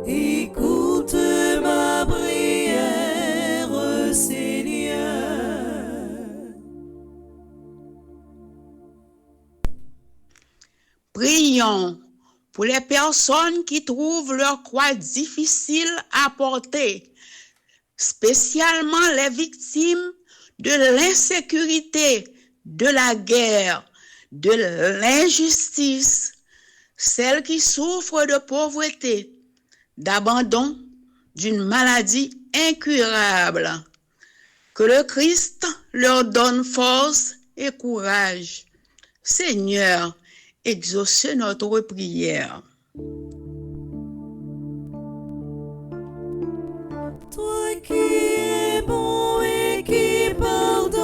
écoute ma prière, Seigneur. Prions pour les personnes qui trouvent leur croix difficile à porter, spécialement les victimes de l'insécurité, de la guerre, de l'injustice, celles qui souffrent de pauvreté, d'abandon, d'une maladie incurable. Que le Christ leur donne force et courage. Seigneur, exaucez notre prière. Toi qui es bon et qui pardonne,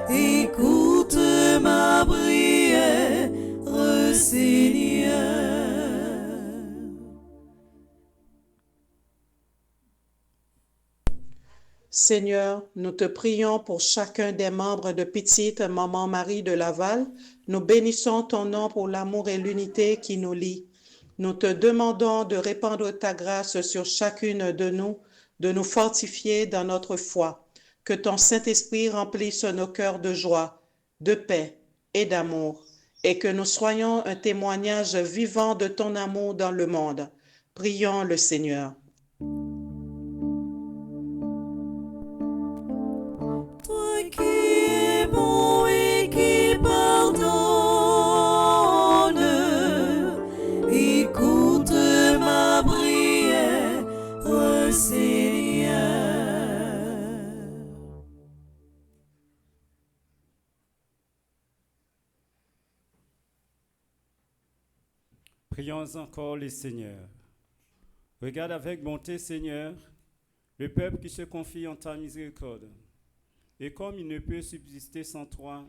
écoute ma prière, Seigneur. Seigneur, nous te prions pour chacun des membres de Petite Maman Marie de Laval. Nous bénissons ton nom pour l'amour et l'unité qui nous lient. Nous te demandons de répandre ta grâce sur chacune de nous fortifier dans notre foi. Que ton Saint-Esprit remplisse nos cœurs de joie, de paix et d'amour, et que nous soyons un témoignage vivant de ton amour dans le monde. Prions le Seigneur. Toi qui es bon et qui pardonne, écoute ma prière, Seigneur. Prions encore les Seigneurs. Regarde avec bonté, Seigneur, le peuple qui se confie en ta miséricorde. Et comme il ne peut subsister sans toi,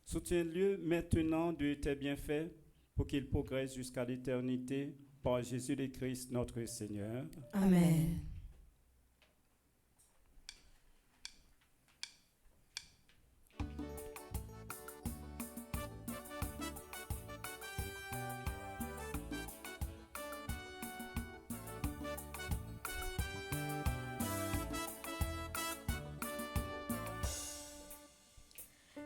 soutiens-le maintenant de tes bienfaits pour qu'il progresse jusqu'à l'éternité par Jésus le Christ, notre Seigneur. Amen.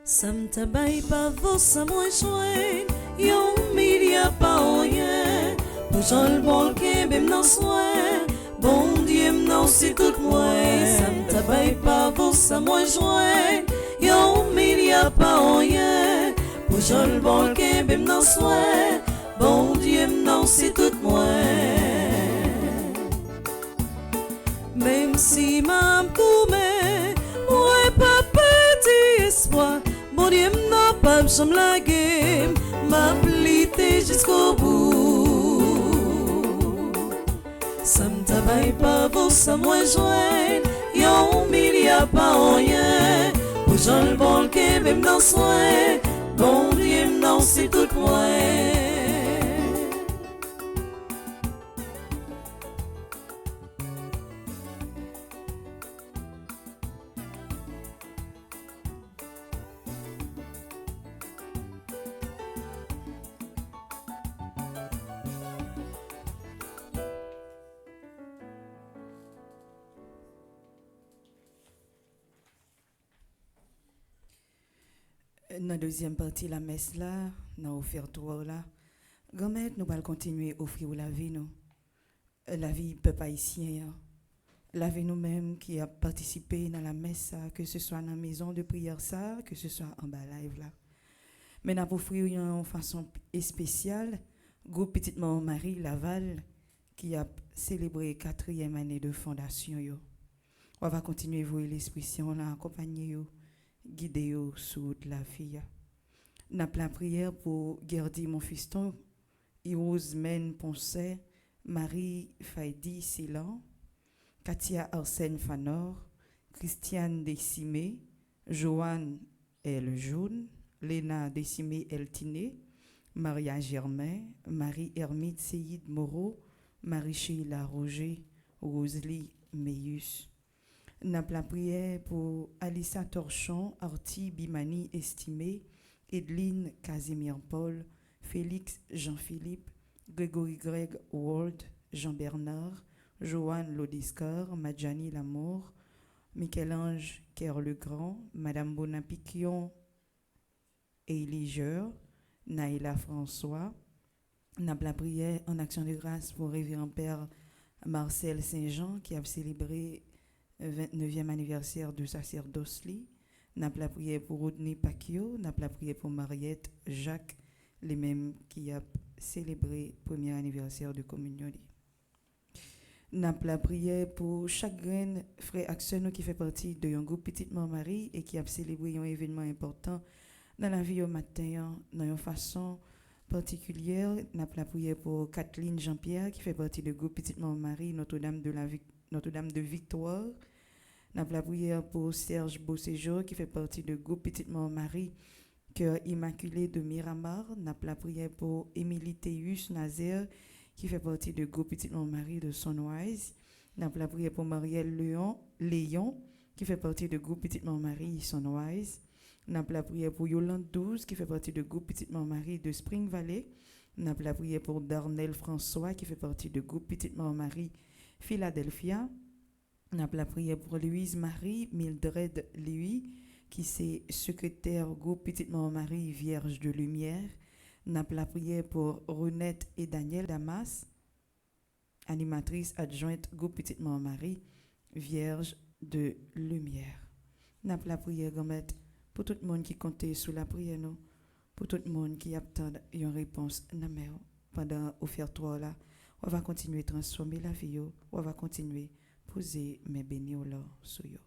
Ça me tabaille pas vos ça moins joint, yon milia pas rien. Pour Jean le bon qui bim non soin, bon Dieu non c'est tout moi. Ça me tabaille pas vos ça moins joint, yon milia pas rien. Pour Jean le bon qui bim non soin, bon Dieu non c'est tout moi. Même si m'a coumé, ouais pas petit espoir. Mon Dieu n'a pas jamais la game, m'a plité jusqu'au bout. Ça me tabaille pas pour ça moins joindre, yon milia pas rien. Pour Jean le bon qui même dans soin, bon Dieu non c'est tout moi. Dans la deuxième partie la messe là, dans l'offertoire là, grand-mère nous allons continuer à offrir la vie nous. la vie peuple haïtien. Lavez nous-mêmes qui a participé dans la messe, que ce soit dans la maison de prière, ça, que ce soit en bas live là. Mais nous offrir en façon spéciale, groupe Petite Maman Marie Laval qui a célébré 4e année de fondation. Yo. On va continuer à voir l'Esprit Saint, là, accompagner yo, guider yo sous la fille. Nous avons la prière pour garder mon fiston, Irosmen Poncet, Marie Faidi Silan, Katia Arsène Fanor, Christiane Décimé, Joanne El Jaune, Léna Décimé Eltiné, Maria Germain, Marie Hermide Seyid Moreau, Marie-Sheila Roger, Rosalie Meus. N'a la prière pour Alissa Torchon, Arti Bimani Estimé, Edline Casimir Paul, Félix Jean-Philippe, Grégory Greg Ward, Jean-Bernard, Joanne Lodiscar, Madjani Lamour, Michel-Ange Kerr-Legrand, Madame Bonapiquion Eligeur, Naïla François. N'a la prière en action de grâce pour Révérend Père Marcel Saint-Jean qui a célébré le 29e anniversaire de sacerdoce. N'a la prière pour Rodney Pacquiao, n'a la prière pour Mariette Jacques, les mêmes qui a célébré le 1er anniversaire de communion. N'a la prière pour chaque graine frère Axel qui fait partie de un groupe Petite Maman Marie et qui a célébré un événement important dans la vie au matin, dans une façon particulière. N'a la prière pour Kathleen Jean-Pierre qui fait partie du groupe Petite Maman Marie Notre-Dame de Victoire. N'a la prière pour Serge Beauséjour qui fait partie du groupe Petite Maman Marie Cœur Immaculé de Miramar. N'a la prière pour Émilie Théus Nazaire qui fait partie du groupe Petite Maman Marie de Sunwise. N'a la prière pour Marielle Léon qui fait partie du groupe Petite Maman Marie Sunwise. N'a la prière pour Yolande 12 qui fait partie du groupe Petite Maman Marie de Spring Valley. N'a la prière pour Darnell François qui fait partie du groupe Petite Maman Marie Philadelphia. N'a la prière pour Louise Marie Mildred Louis qui est secrétaire groupe Petite Maman Marie Vierge de Lumière. N'a la prière pour Renette et Daniel Damas, animatrice adjointe groupe Petite Maman Marie Vierge de Lumière. N'a la prière pour tout le monde qui comptait sous la prière, nous, pour tout le monde qui attend une réponse pendant l'offertoire là. On va continuer à transformer la vie, on va continuer à poser mes bénis sur eux.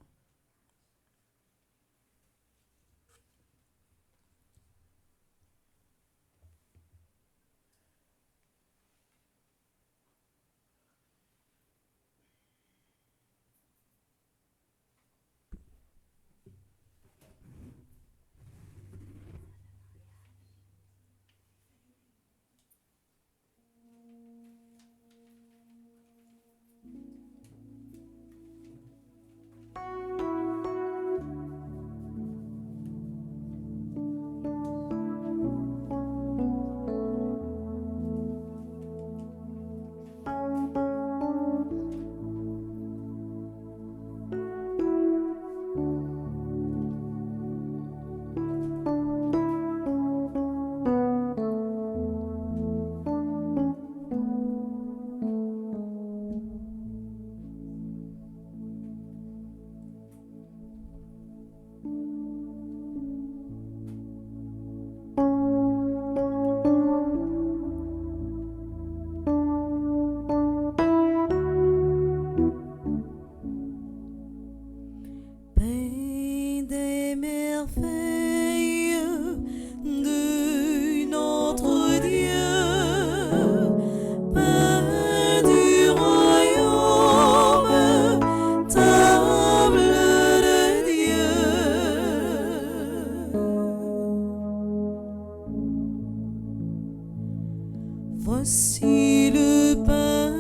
Voici le pain,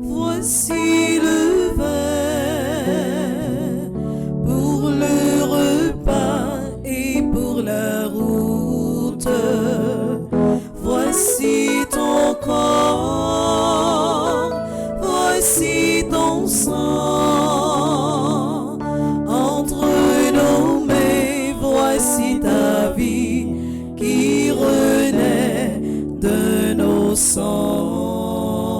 voici le vin, pour le repas et pour la route. Voici ton corps, voici ton sang. Entre nos mains, voici ta vie qui renaît de nos sangs.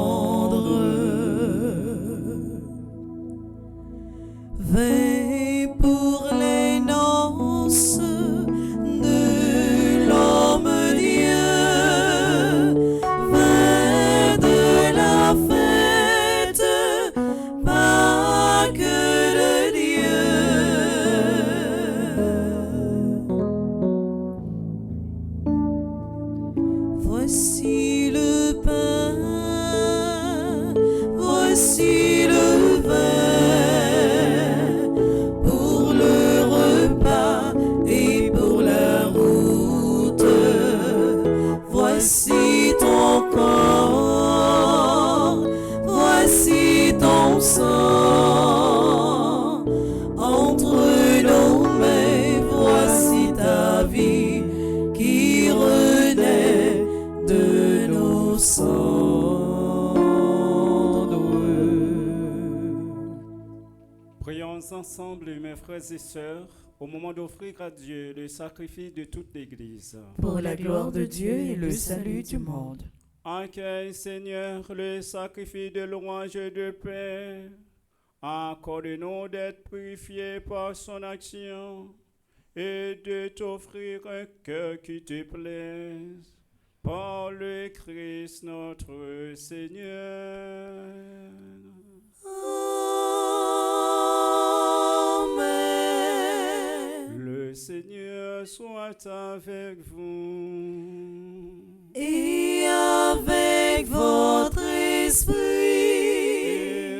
Voici le vin pour le repas et pour la route. Voici ton corps, voici ton sang. Entre nos mains, voici ta vie qui renaît de nos cendres. Prions ensemble, mes frères et sœurs, au moment d'offrir à Dieu le sacrifice de toute l'Église. pour la gloire de Dieu et le salut du monde. Accueille, Seigneur, le sacrifice de louange et de paix. Accorde-nous d'être purifiés par son action et de t'offrir un cœur qui te plaise. Par le Christ notre Seigneur. Amen. Le Seigneur soit avec vous. Et avec votre esprit,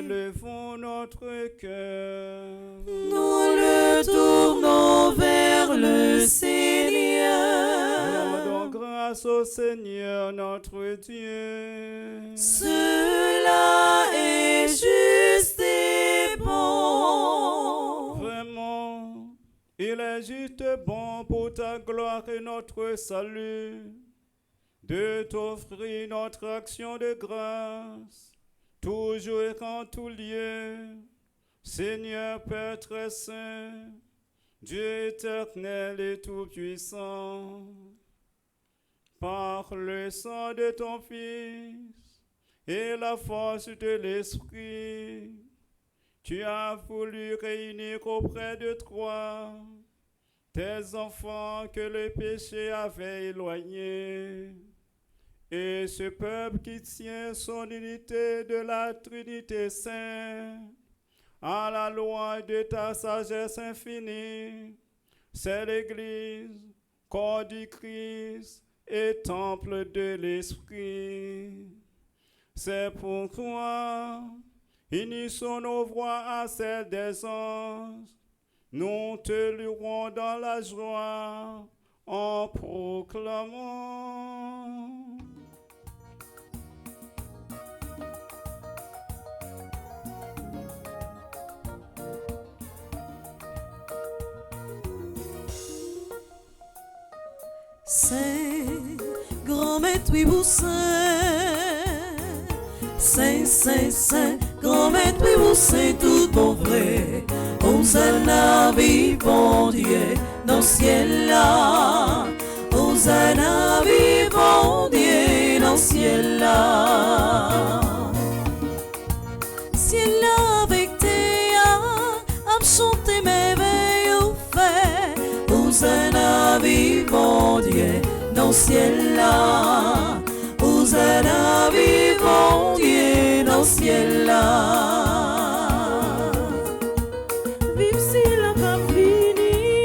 Élevons notre cœur. nous le tournons vers le Seigneur. Rendons grâce au Seigneur notre Dieu. Cela est juste et bon. Vraiment, il est juste bon pour ta gloire et notre salut de t'offrir notre action de grâce, toujours et en tout lieu. Seigneur Père très saint, Dieu éternel et tout-puissant, par le sang de ton Fils et la force de l'Esprit, tu as voulu réunir auprès de toi tes enfants que le péché avait éloignés, et ce peuple qui tient son unité de la Trinité Sainte à la loi de ta sagesse infinie. C'est l'Église, corps du Christ et temple de l'Esprit. C'est pourquoi unissons nos voix à celles des anges. Nous te louerons dans la joie en proclamant. Saint, grand maître, oui, vous saint. Saint, saint, saint, grand maître, oui, vous saint, tout bon vrai. Hosanna, vivant Dieu, dans le ciel là. Hosanna, vivant Dieu, dans le ciel là. Ciel là avec tes à chanter merveilles au fait. Hosanna, vivant Dieu, dans le ciel là. Hosanna, vivant Dieu, dans le ciel là. Vive si la fini,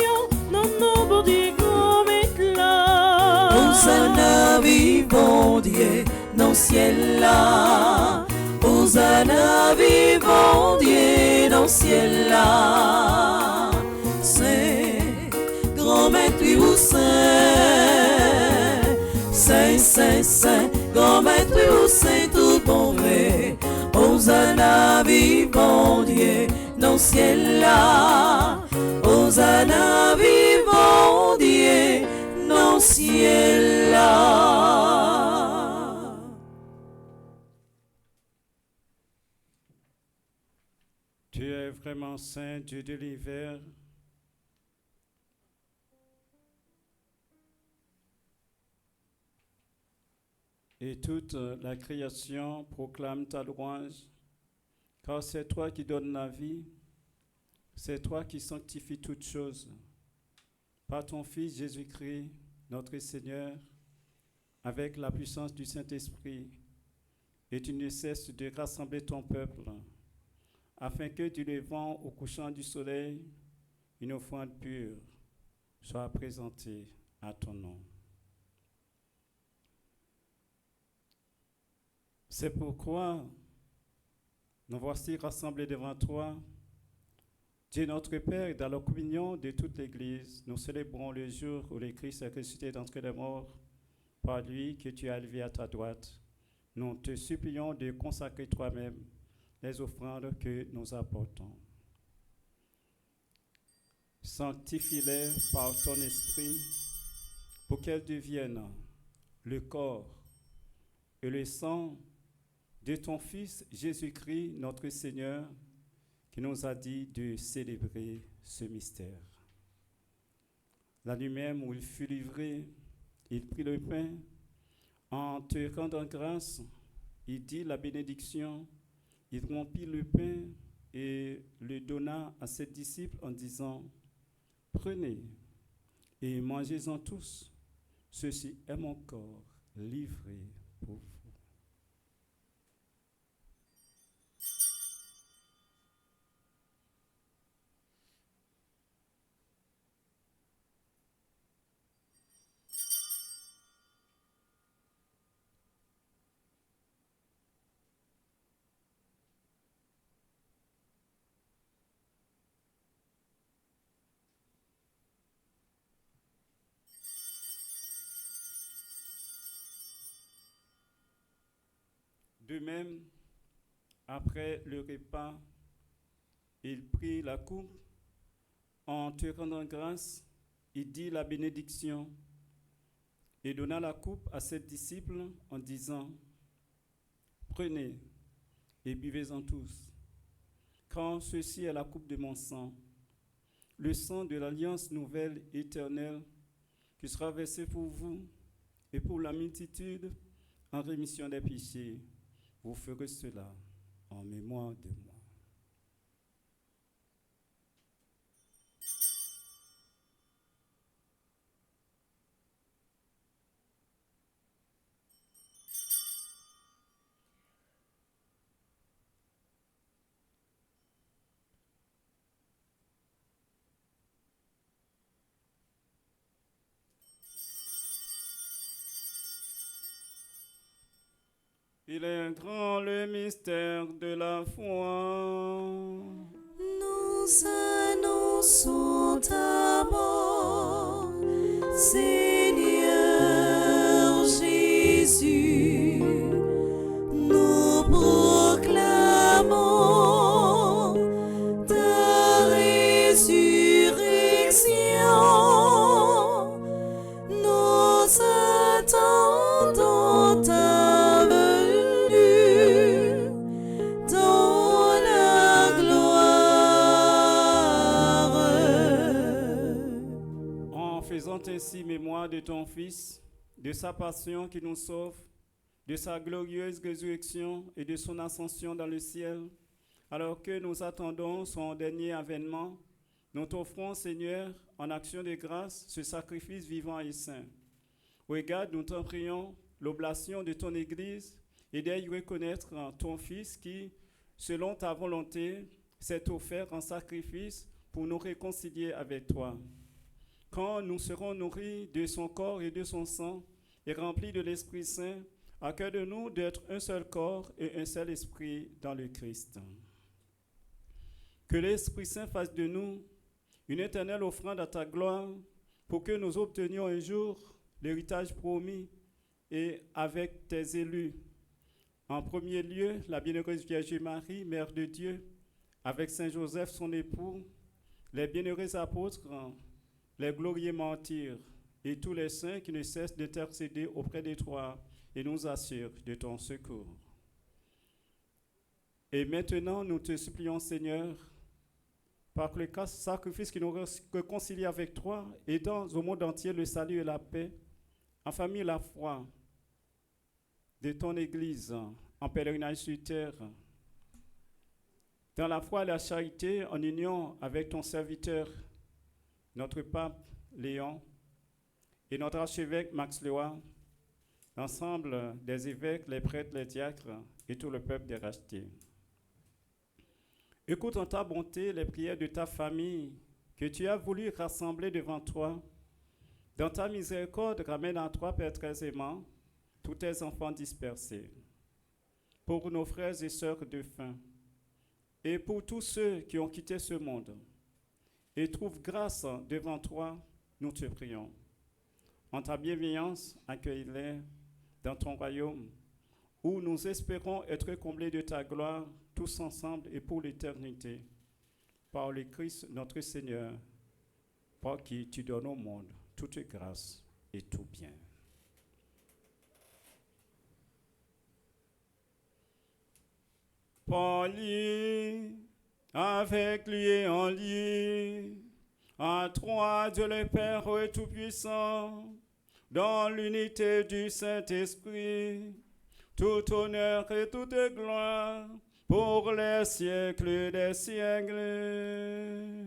non, non, bon Dieu, comme est là. Hosanna, vivant Dieu, dans le ciel là. Hosanna, vivant Dieu, dans le ciel là. Saint, grand maître, oui, vous saint. Saint, saint, saint, grand maître, oui, vous saint, tout bon vrai. Hosanna, vivant Dieu, dans le ciel là. Hosanna, vivant Dieu, dans le ciel là. Tu es vraiment saint, Dieu de l'hiver. Et toute la création proclame ta louange, car c'est toi qui donnes la vie, c'est toi qui sanctifies toutes choses. Par ton Fils Jésus-Christ, notre Seigneur, avec la puissance du Saint-Esprit, et tu ne cesses de rassembler ton peuple, afin que du levant au couchant du soleil, une offrande pure soit présentée à ton nom. C'est pourquoi Nous voici rassemblés devant toi. Dieu notre Père, dans la communion de toute l'Église, nous célébrons le jour où le Christ est ressuscité d'entre les morts, par lui que tu as élevé à ta droite. Nous te supplions de consacrer toi-même les offrandes que nous apportons. Sanctifie-les par ton esprit pour qu'elles deviennent le corps et le sang de ton Fils Jésus-Christ, notre Seigneur, qui nous a dit de célébrer ce mystère. La nuit même où il fut livré, il prit le pain, en te rendant grâce, il dit la bénédiction, il rompit le pain et le donna à ses disciples en disant, « Prenez et mangez-en tous, ceci est mon corps livré pour vous. » De même, après le repas, il prit la coupe, en te rendant grâce, il dit la bénédiction et donna la coupe à ses disciples en disant, « Prenez et buvez-en tous, car ceci est la coupe de mon sang, le sang de l'alliance nouvelle éternelle qui sera versé pour vous et pour la multitude en rémission des péchés. Vous ferez cela en mémoire de moi. » Il est grand le mystère de la foi. Nous annonçons ta mort, Seigneur Jésus. Nous proclamons ta résurrection. Nous attendons ta venue dans la gloire. En faisant ainsi mémoire de ton Fils, de sa passion qui nous sauve, de sa glorieuse résurrection et de son ascension dans le ciel, alors que nous attendons son dernier avènement, nous t'offrons, Seigneur, en action de grâce, ce sacrifice vivant et saint. Regarde, nous t'en prions, l'oblation de ton Église et d'y reconnaître ton Fils qui, selon ta volonté, s'est offert en sacrifice pour nous réconcilier avec toi. Quand nous serons nourris de son corps et de son sang et remplis de l'Esprit Saint, accorde de nous d'être un seul corps et un seul esprit dans le Christ. Que l'Esprit Saint fasse de nous une éternelle offrande à ta gloire pour que nous obtenions un jour l'héritage promis et avec tes élus. En premier lieu, la bienheureuse Vierge Marie, Mère de Dieu, avec Saint Joseph, son époux, les bienheureux apôtres, les glorieux martyrs et tous les saints qui ne cessent d'intercéder auprès de toi et nous assurent de ton secours. Et maintenant, nous te supplions, Seigneur, par le sacrifice qui nous réconcilie avec toi, aidant au monde entier le salut et la paix, en famille la foi de ton Église, en pèlerinage sur terre, dans la foi et la charité, en union avec ton serviteur, notre pape Léon, et notre archevêque Max Léois, l'ensemble des évêques, les prêtres, les diacres et tout le peuple des rachetés. Écoute en ta bonté les prières de ta famille que tu as voulu rassembler devant toi. Dans ta miséricorde, ramène à toi, Père très aimant, tous tes enfants dispersés. Pour nos frères et sœurs défunts, et pour tous ceux qui ont quitté ce monde et trouvent grâce devant toi, nous te prions. En ta bienveillance, accueille-les dans ton royaume, où nous espérons être comblés de ta gloire, tous ensemble et pour l'éternité, par le Christ notre Seigneur, par qui tu donnes au monde toute grâce et tout bien. Par lui, avec lui et en lui, à toi, Dieu le Père Tout-Puissant, dans l'unité du Saint-Esprit, tout honneur et toute gloire pour les siècles des siècles.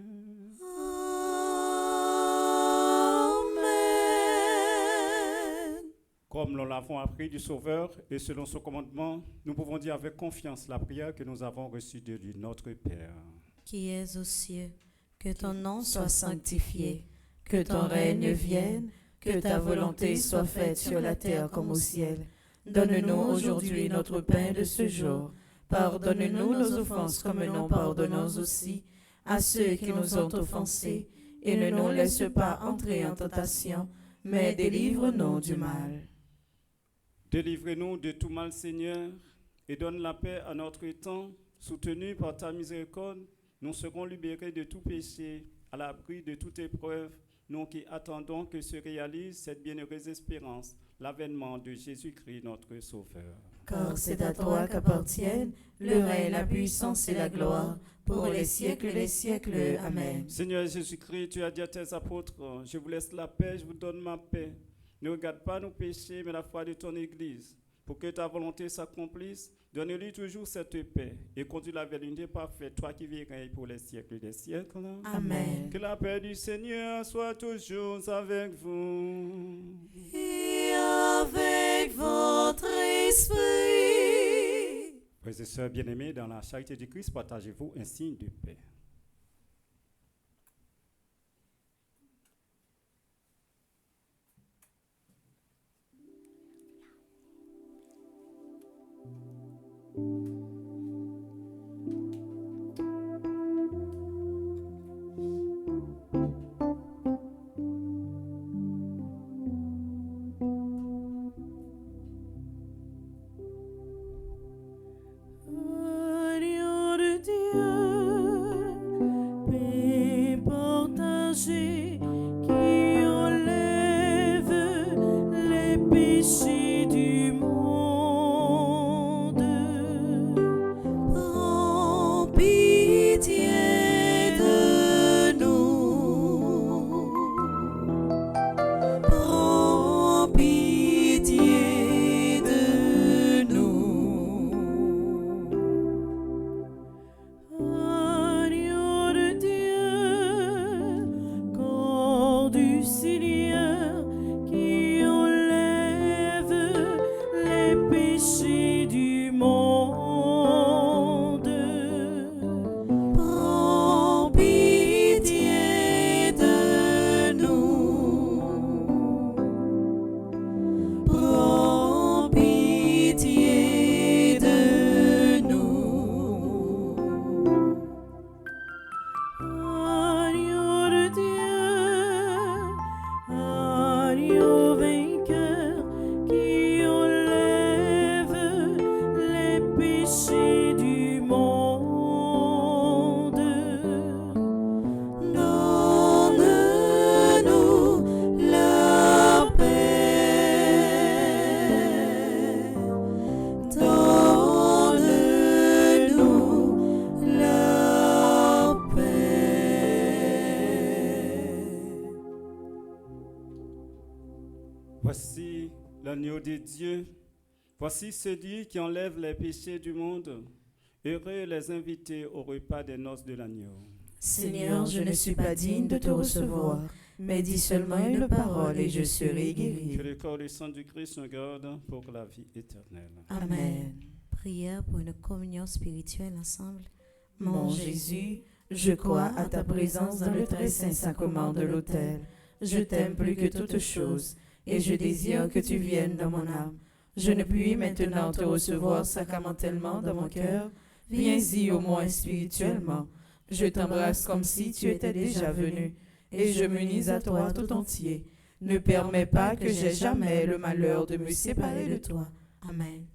Amen. Comme nous l'avons appris du Sauveur et selon son commandement, nous pouvons dire avec confiance la prière que nous avons reçue de lui, notre Père. Qui es aux cieux, que ton nom soit sanctifié, que ton règne vienne, que ta volonté soit faite sur la terre comme au ciel. Donne-nous aujourd'hui notre pain de ce jour. Pardonne-nous nos offenses comme nous pardonnons aussi à ceux qui nous ont offensés. Et ne nous laisse pas entrer en tentation, mais délivre-nous du mal. Délivre-nous de tout mal, Seigneur, et donne la paix à notre temps. Soutenus par ta miséricorde, nous serons libérés de tout péché, à l'abri de toute épreuve, nous qui attendons que se réalise cette bienheureuse espérance, l'avènement de Jésus-Christ, notre Sauveur. Car c'est à toi qu'appartiennent le règne, la puissance et la gloire, pour les siècles des siècles. Amen. Seigneur Jésus-Christ, tu as dit à tes apôtres, je vous laisse la paix, je vous donne ma paix. Ne regarde pas nos péchés, mais la foi de ton Église. Pour que ta volonté s'accomplisse, donne-lui toujours cette paix et conduis-la vers l'unité parfaite, toi qui vis pour les siècles des siècles. Amen. Que la paix du Seigneur soit toujours avec vous. Et avec votre esprit. Frères et sœurs bien-aimés, dans la charité du Christ, partagez-vous un signe de paix. Agneau de Dieu, paix partagée qui enlève les péchés du monde. Prends pitié de nous. Prends pitié de nous. Agneau de Dieu, corps du Seigneur, qui enlève les péchés du monde. Prends pitié de nous. Prends pitié de nous. Agneau de Dieu, agneau vainqueur, qui enlève les péchés du monde. Donne-nous la paix. Donne-nous la paix. Voici l'agneau de Dieu. Voici celui qui enlève les péchés du monde. Heureux les invités au repas des noces de l'agneau. Seigneur, je ne suis pas digne de te recevoir, mais dis seulement une parole et je serai Que guéri. le corps et le sang du Christ nous garde pour la vie éternelle. Amen. Prière pour une communion spirituelle ensemble. Mon Jésus, je crois à ta présence dans le très saint sacrement de l'autel. Je t'aime plus que toute chose et je désire que tu viennes dans mon âme. Je ne puis maintenant te recevoir sacramentellement dans mon cœur, viens-y au moins spirituellement. Je t'embrasse comme si tu étais déjà venu, et je m'unis à toi tout entier. Ne permets pas que j'aie jamais le malheur de me séparer de toi. Amen.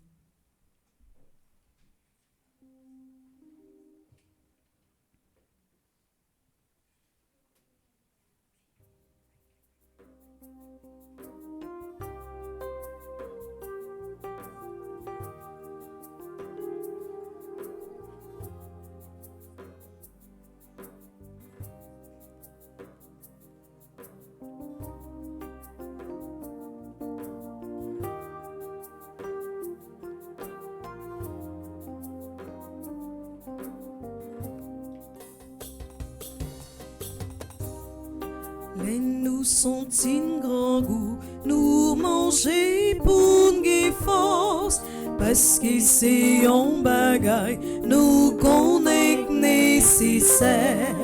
Mais nous sont un grand goût, nous manger pour nous force, parce que c'est un bagaille, nous connaissons nécessaire.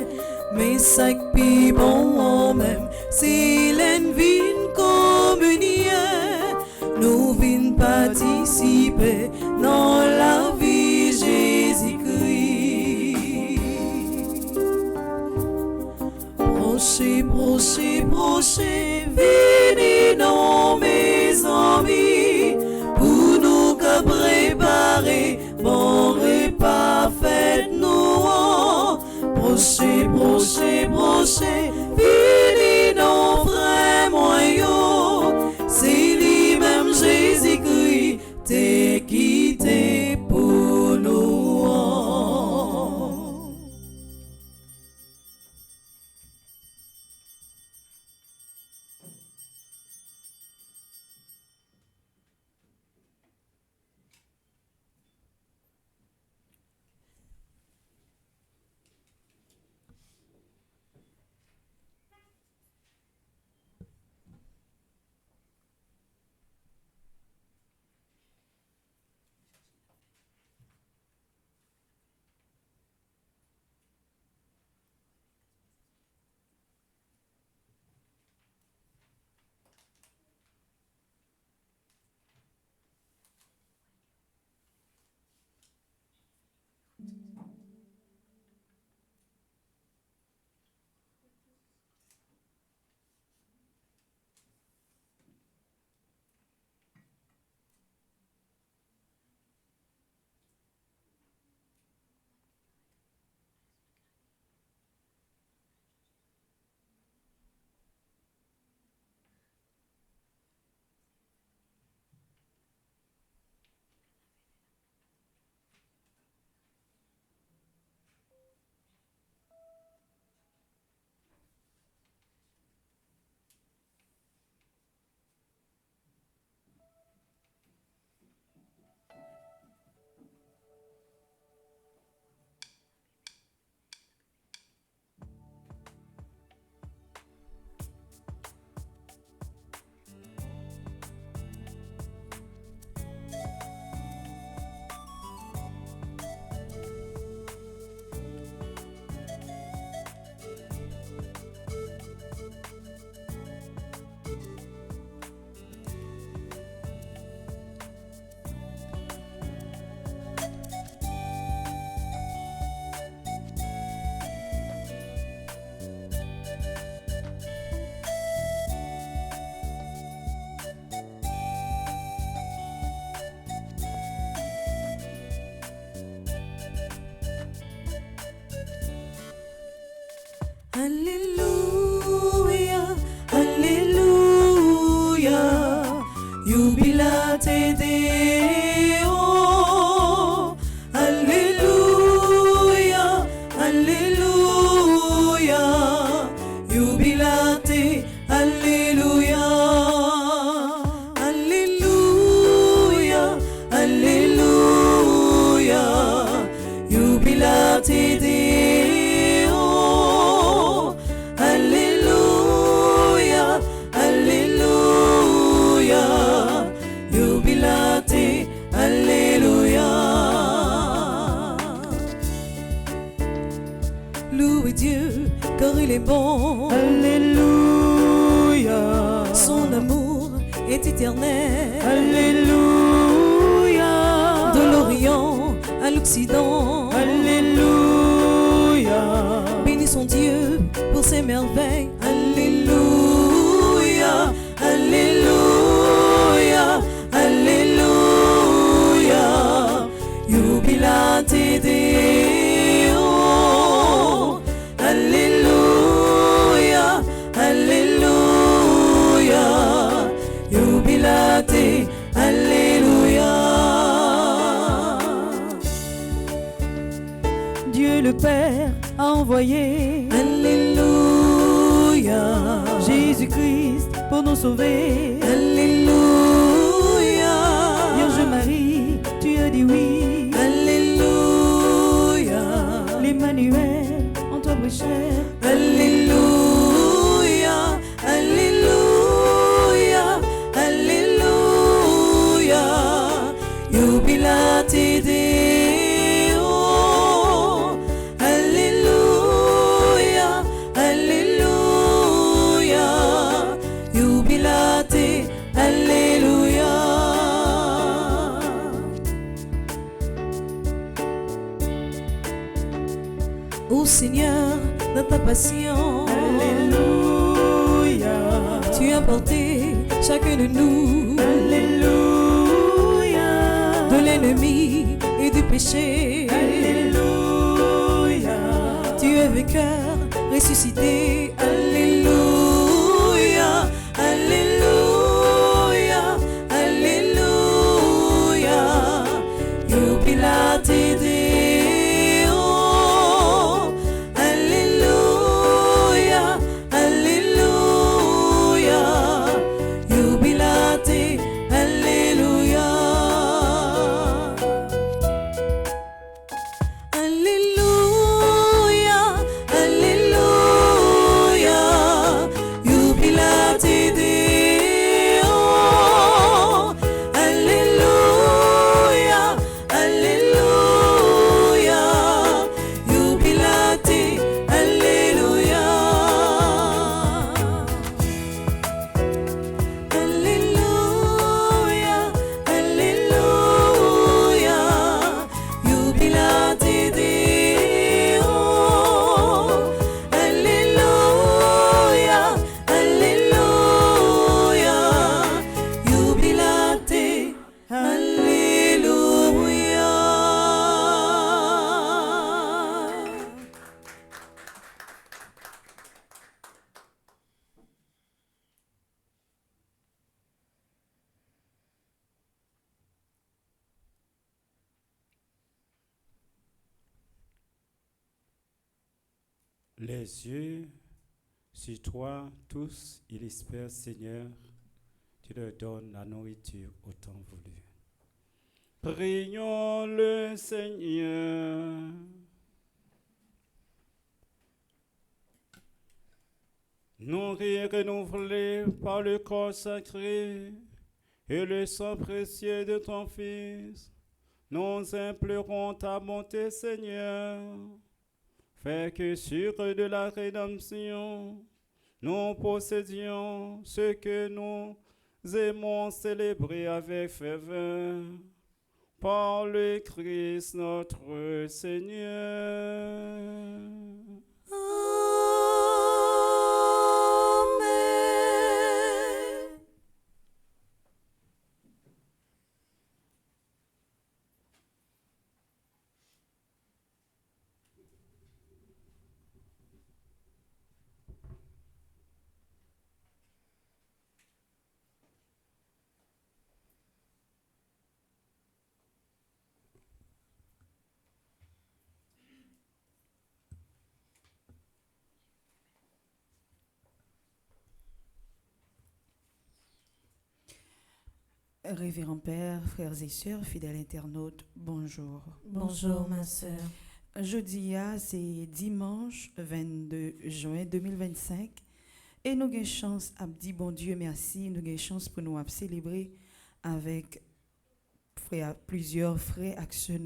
Mais ça qui bon en même, c'est l'envie communier, nous venons participer dans la vie Jésus-Christ. Proche, venez dans mes amis, pour nous préparer bon repas, faites-nous. Proche, venez dans frère moyen, c'est lui-même Jésus-Christ, t'es quitté pour nous. Alléluia, Alléluia, jubilate Deo. Alléluia, Alléluia, jubilate, Alléluia. Alléluia, Alléluia, jubilate Deo. Louez Dieu, car il est bon. Alléluia. Son amour est éternel. Alléluia. De l'Orient à à l'Occident. Alléluia. Bénissons Dieu pour ses merveilles. Alléluia, Alléluia, Alléluia. Jubilate Deo. Alléluia, Alléluia. Jubilate, Alléluia. Dieu le Père a envoyé Alléluia. Jésus-Christ pour nous sauver. Alléluia. Vierge Marie, tu as dit oui. Alléluia. L'Emmanuel en toi prêchait. Alléluia. Alléluia. Alléluia. Jubilate Deo. Alléluia. Alléluia. Jubilate. Alléluia. Ô Seigneur, dans ta passion, Alléluia. tu as porté chacun de nous Alléluia. de l'ennemi et du péché. Alléluia. Tu es vainqueur, ressuscité. Alléluia. Alléluia. Alléluia. Jubilate Deo. Alléluia. Alléluia. Jubilate. Alléluia. Alléluia. Alléluia. Jubilate Deo. Alléluia. Alléluia. Jubilate. Alléluia. Alléluia. Alléluia. Jubilate Deo. Alléluia. Alléluia. Jubilate. Alléluia. Les yeux sur toi, tous, ils espèrent, Seigneur, tu leur donnes la nourriture au temps voulu. Prions le Seigneur. Nourris, renouvelés par le corps sacré et le sang précieux de ton Fils, nous implorons ta bonté, Seigneur. Fais que sur de la rédemption, nous possédions ce que nous aimons célébrer avec ferveur. Par le Christ notre Seigneur. Amen. Révérend Père, frères et sœurs, fidèles internautes, bonjour. Bonjour, ma sœur. Jeudi, c'est dimanche 22 juin 2025 et nous avons chance à dire bon Dieu merci, nous avons chance pour nous célébrer avec plusieurs frères actions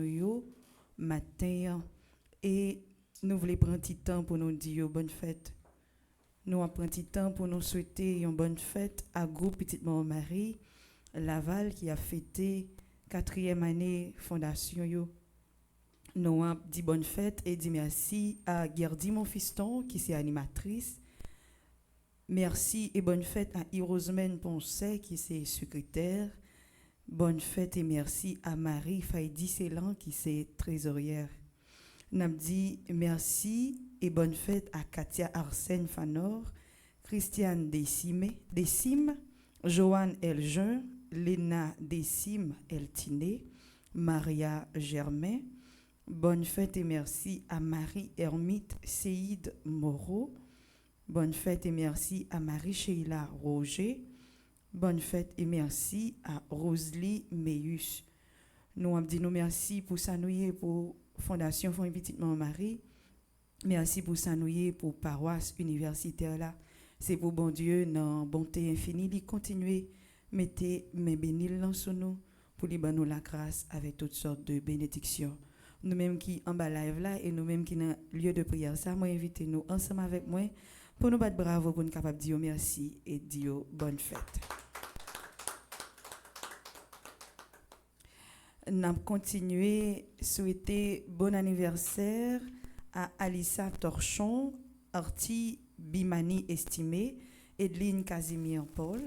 matin et nous voulons prendre un petit temps pour nous dire bonne fête. Nous avons pris un petit temps pour nous souhaiter une bonne fête à groupe Petite Maman Marie Laval qui a fêté 4e année fondation yo. Nous avons dit bonne fête et dit merci à Gerdy mon fiston qui est animatrice. Merci et bonne fête à Irosmen Poncet qui est secrétaire. Bonne fête et merci à Marie Faïdi Célan qui est trésorière. Nous avons dit merci et bonne fête à Katia Arsène Fanor, Christiane Dessim, Joanne Eljeun, Léna Dessim Eltiné, Maria Germain. Bonne fête et merci à Marie-Hermite Séide Moreau. Bonne fête et merci à Marie-Sheila Roger. Bonne fête et merci à Rosely Meus. Nous avons dit nous merci pour s'annouiller pour Fondation Fonds Petite Maman Marie. Merci pour s'annouiller pour paroisse universitaire là. C'est pour bon Dieu, dans bonté infinie, de continuer mettez mes bénis sur nous pour lui donner la grâce avec toutes sortes de bénédictions. Nous-mêmes qui en bas live là et nous-mêmes qui dans lieu de prière ça, moi invitez nous ensemble avec moi pour nous battre bravo pour nous capable dire merci et dire bonne fête. Nous continuer souhaiter bon anniversaire à Alissa Torchon, Arti Bimani Estimé, Edline Casimir Paul.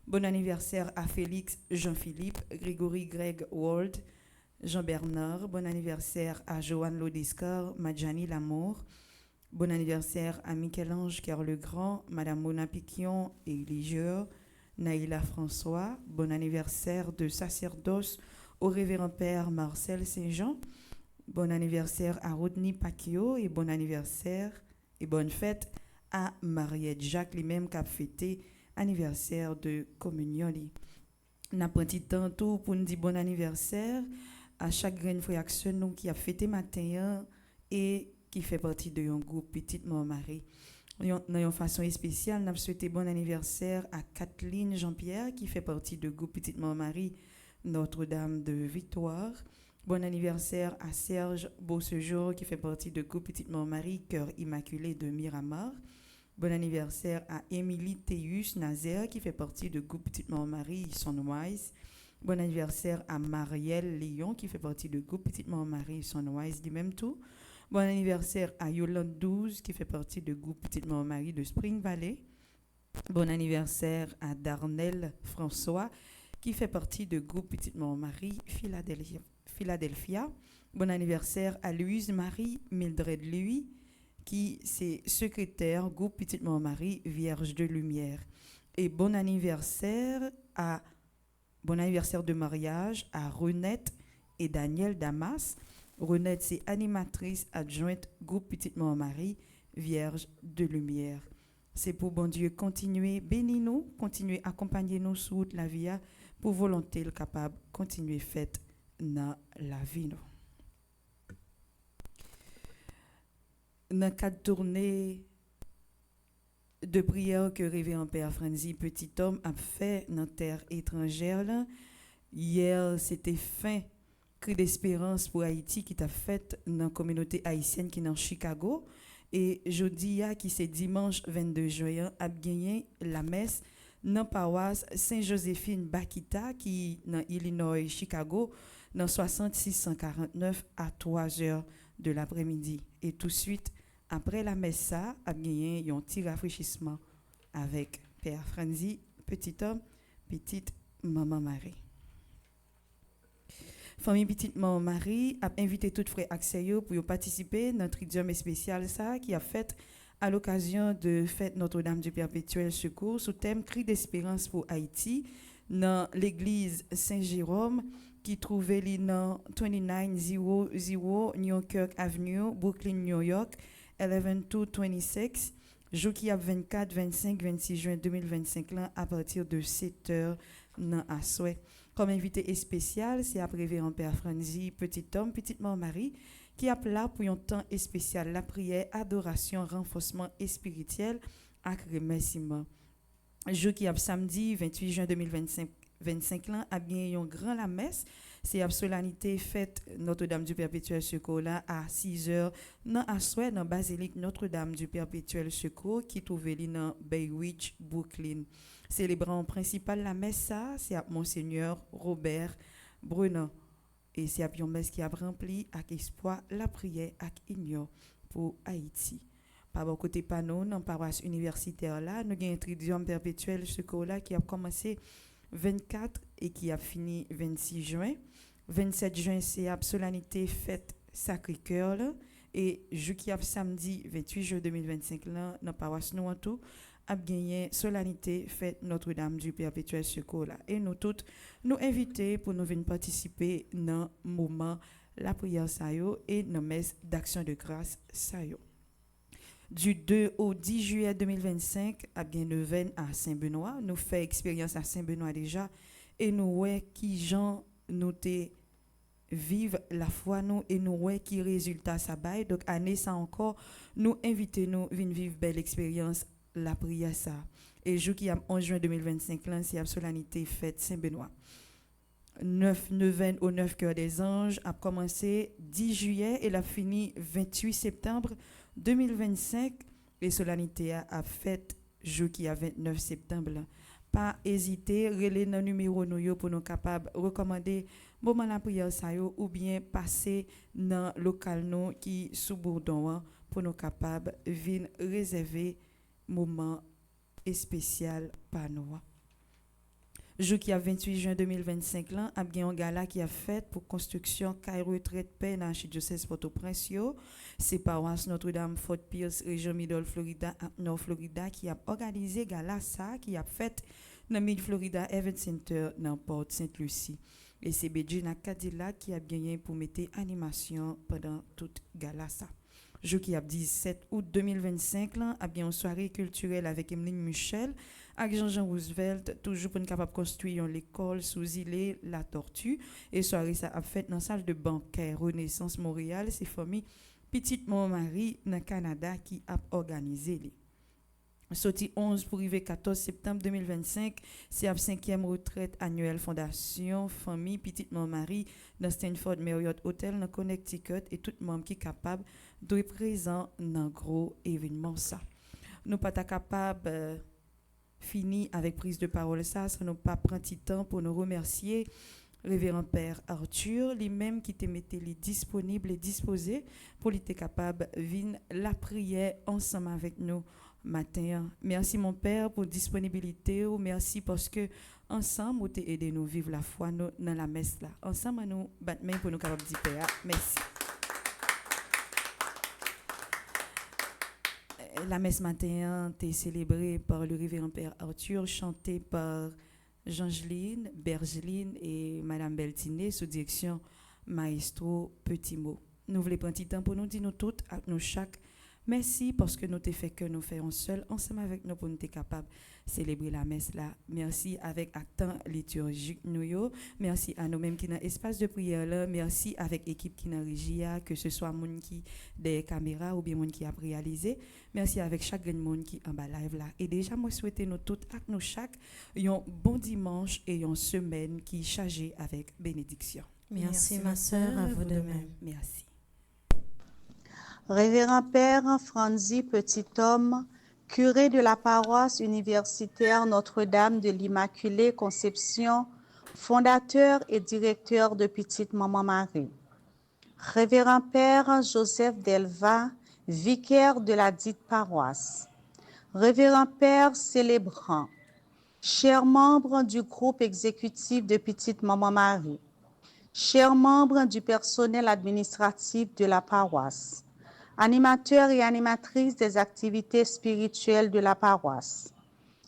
Bon anniversaire à Félix Jean-Philippe, Grégory Greg Wald, Jean-Bernard. Bon anniversaire à Joanne Lodiscar, Madjani Lamour. Bon anniversaire à Michel-Ange Kerlegrand, Madame Mona Piquion et Ligieur, Naïla François. Bon anniversaire de sacerdoce au révérend père Marcel Saint-Jean. Bon anniversaire à Rodney Pacquiao et bon anniversaire et bonne fête à Mariette Jacques, lui-même qui a fêté anniversaire de communion. N'a pas petit temps tout pour nous dire bon anniversaire à chaque grande frère nous qui a fêté matin et qui fait partie de un groupe Petite Maman Marie. Dans une façon spéciale, nous souhaitons bon anniversaire à Kathleen Jean-Pierre qui fait partie du groupe Petite Maman Marie Notre-Dame de Victoire. Bon anniversaire à Serge Beausejour qui fait partie du groupe Petite Maman Marie Cœur Immaculé de Miramar. Bon anniversaire à Émilie Théus Nazaire qui fait partie du groupe Petite Maman Marie Sonwise. Bon anniversaire à Marielle Léon qui fait partie du groupe Petite Maman Marie Sonwise du même tout. Bon anniversaire à Yolande 12 qui fait partie du groupe Petite Maman Marie de Spring Valley. Bon anniversaire à Darnell François qui fait partie du groupe Petite Maman Marie Philadelphia. Bon anniversaire à Louise Marie Mildred Louis qui c'est secrétaire groupe Petite Maman Marie Vierge de Lumière. Et bon anniversaire de mariage à Renette et Daniel Damas. Renette, c'est animatrice adjointe groupe Petite Maman Marie Vierge de Lumière. C'est pour bon Dieu continuer bénir nous, continuer accompagner nous sur toute la vie pour volonté le capable continuer faite dans la vie nous. Dans cadre tournée de prière que révérend Père Franzi Petit Homme a fait dans terre étrangère là, hier c'était fin cri d'espérance pour Haïti qui t'a fait dans la communauté haïtienne qui est dans Chicago et jeudi qui c'est dimanche 22 juin a gagné la messe dans paroisse Saint-Joséphine Bakita qui dans Illinois Chicago dans 6649 à 3h de l'après-midi et tout de suite après la messe ça a gagné un petit rafraîchissement avec Père Franzi Petit Homme Petite Maman Marie. Famille Petite Maman Marie a invité toutes frères accès pour participer à notre idiome spécial ça qui a fait à l'occasion de fête Notre-Dame du Perpétuel Secours sous thème Cri d'espérance pour Haïti dans l'église Saint-Jérôme qui trouvait dans 2900 New Kirk Avenue, Brooklyn, New York, 11226, jour qui a 24, 25, 26 juin 2025 là, à partir de 7h dans à souhait. Comme invité spécial, c'est après révérend Père Franzi Petit Homme Petite Maman Marie qui a là pour un temps spécial la prière, adoration, renforcement spirituel et remerciement. Jour qui a samedi 28 juin 2025 là a bien un grand la messe, c'est la solennité fête Notre-Dame du Perpétuel Secours là à 6h dans à souhait dans basilique Notre-Dame du Perpétuel Secours qui trouve dans Bay Ridge, Brooklyn. Célébrant principal la messe ça, c'est à Monseigneur Robert Bruno Et c'est un messe qui a rempli avec espoir la prière avec union pour Haïti. Par bon côté panneau, dans la paroisse universitaire là, nous avons un tridium perpétuel secours là qui a commencé 24 et qui a fini 26 juin. 27 juin, c'est la solennité fête Sacré-Cœur là. Et jeudi samedi 28 juin 2025 là, dans la paroisse nous en tout, a gagné solennité fête Notre-Dame du Perpétuel Secours là. Et nous toutes nous inviter pour nous venir participer dans le moment la prière ça yo et dans messe d'action de grâce ça yo. Du 2 au 10 juillet 2025, à bien neuvaine à Saint-Benoît. Nous faisons expérience à Saint-Benoît déjà et nous voyons qui gens nous vivent la foi nous et nous voyons qui résultat ça bail. Donc année ça encore, nous invitons nous venir vivre belle expérience la prière ça. Et jour qui a 11 juin 2025 là, c'est la solennité fête Saint-Benoît. 9 neuvaine au 9 cœur des anges a commencé 10 juillet et l'a fini 28 septembre 2025 et solennité a fait jour qui a 29 septembre là. Pas hésiter relais nos numéro nous pour nous capable recommander moment la prière ça yo ou bien passer dans local nous qui sous Bourdon pour nous capable venir réserver moment spécial par nous. Jour qui a 28 juin 2025 là, a bien un gala qui a fait pour construction caille retraite paix dans l'archidiocèse Port-au-Prince. C'est paroisse Notre-Dame Fort Pierce région Middle Florida Nord Florida qui a organisé gala ça qui a fait dans Mid Florida Event Center dans Port Sainte-Lucie. Et c'est Bedjina Cadillac qui a gagné pour mettre animation pendant toute gala ça. Jour qui a 17 août 2025 là, a bien une soirée culturelle avec Emeline Michel avec Jean-Jean Roosevelt, toujours pour nous capable construire l'école sous îlet La Tortue. Et soirée ça a fait dans la salle de banquet Renaissance Montréal. C'est famille Petite Montmarie dans Canada qui a organisé les. Sorti 11 pour arriver 14 septembre 2025, c'est la 5e retraite annuelle Fondation Famille Petite Montmarie dans Stanford Marriott Hotel dans Connecticut et tout membre qui est capable de présent dans gros événement ça. Nous pas capable fini avec prise de parole ça nous pas prendre temps pour nous remercier révérend père Arthur lui-même qui te mettait les disponibles et disposé pour être capable venir la prière ensemble avec nous matin. Merci mon père pour disponibilité, merci parce que ensemble vous t'aider aidé nous vivre la foi nous dans la messe là. Ensemble nous battre main pour nous capable dire père. Merci. La messe matin est célébrée par le révérend père Arthur, chantée par Jeangeline, Bergeline et Madame Beltiné sous direction Maestro Petit Mot. Nous voulons prendre un temps pour nous dire nous toutes, nous chaque, merci parce que nous t'ai fait que nous faisons seul ensemble avec nous pour nous être capables de célébrer la messe là. Merci avec actant liturgique nous. Merci à nous-mêmes qui dans espace de prière là. Merci avec équipe qui dans régie que ce soit monde qui des caméras ou bien monde qui a réalisé. Merci avec chaque monde qui en bas live là. Et déjà moi souhaiter nous toutes avec nous chaque un bon dimanche et une semaine qui est chargée avec bénédiction. Merci ma sœur, à vous de même. Merci. Révérend Père Franzi Petit-Homme, curé de la paroisse universitaire Notre-Dame de l'Immaculée Conception, fondateur et directeur de Petite Maman Marie. Révérend Père Joseph Delva, vicaire de la dite paroisse. Révérend Père célébrant, chers membres du groupe exécutif de Petite Maman Marie, chers membres du personnel administratif de la paroisse, animateurs et animatrices des activités spirituelles de la paroisse,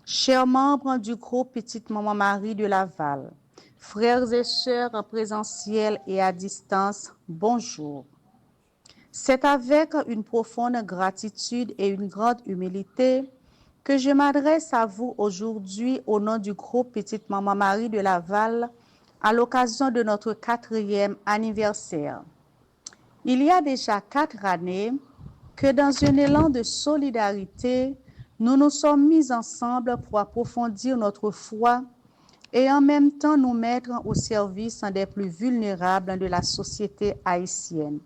chers membres du groupe Petite Maman Marie de Laval, frères et sœurs en présentiel et à distance, bonjour. C'est avec une profonde gratitude et une grande humilité que je m'adresse à vous aujourd'hui au nom du groupe Petite Maman Marie de Laval à l'occasion de notre 4e anniversaire. Il y a déjà 4 années que dans un élan de solidarité, nous nous sommes mis ensemble pour approfondir notre foi et en même temps nous mettre au service des plus vulnérables de la société haïtienne.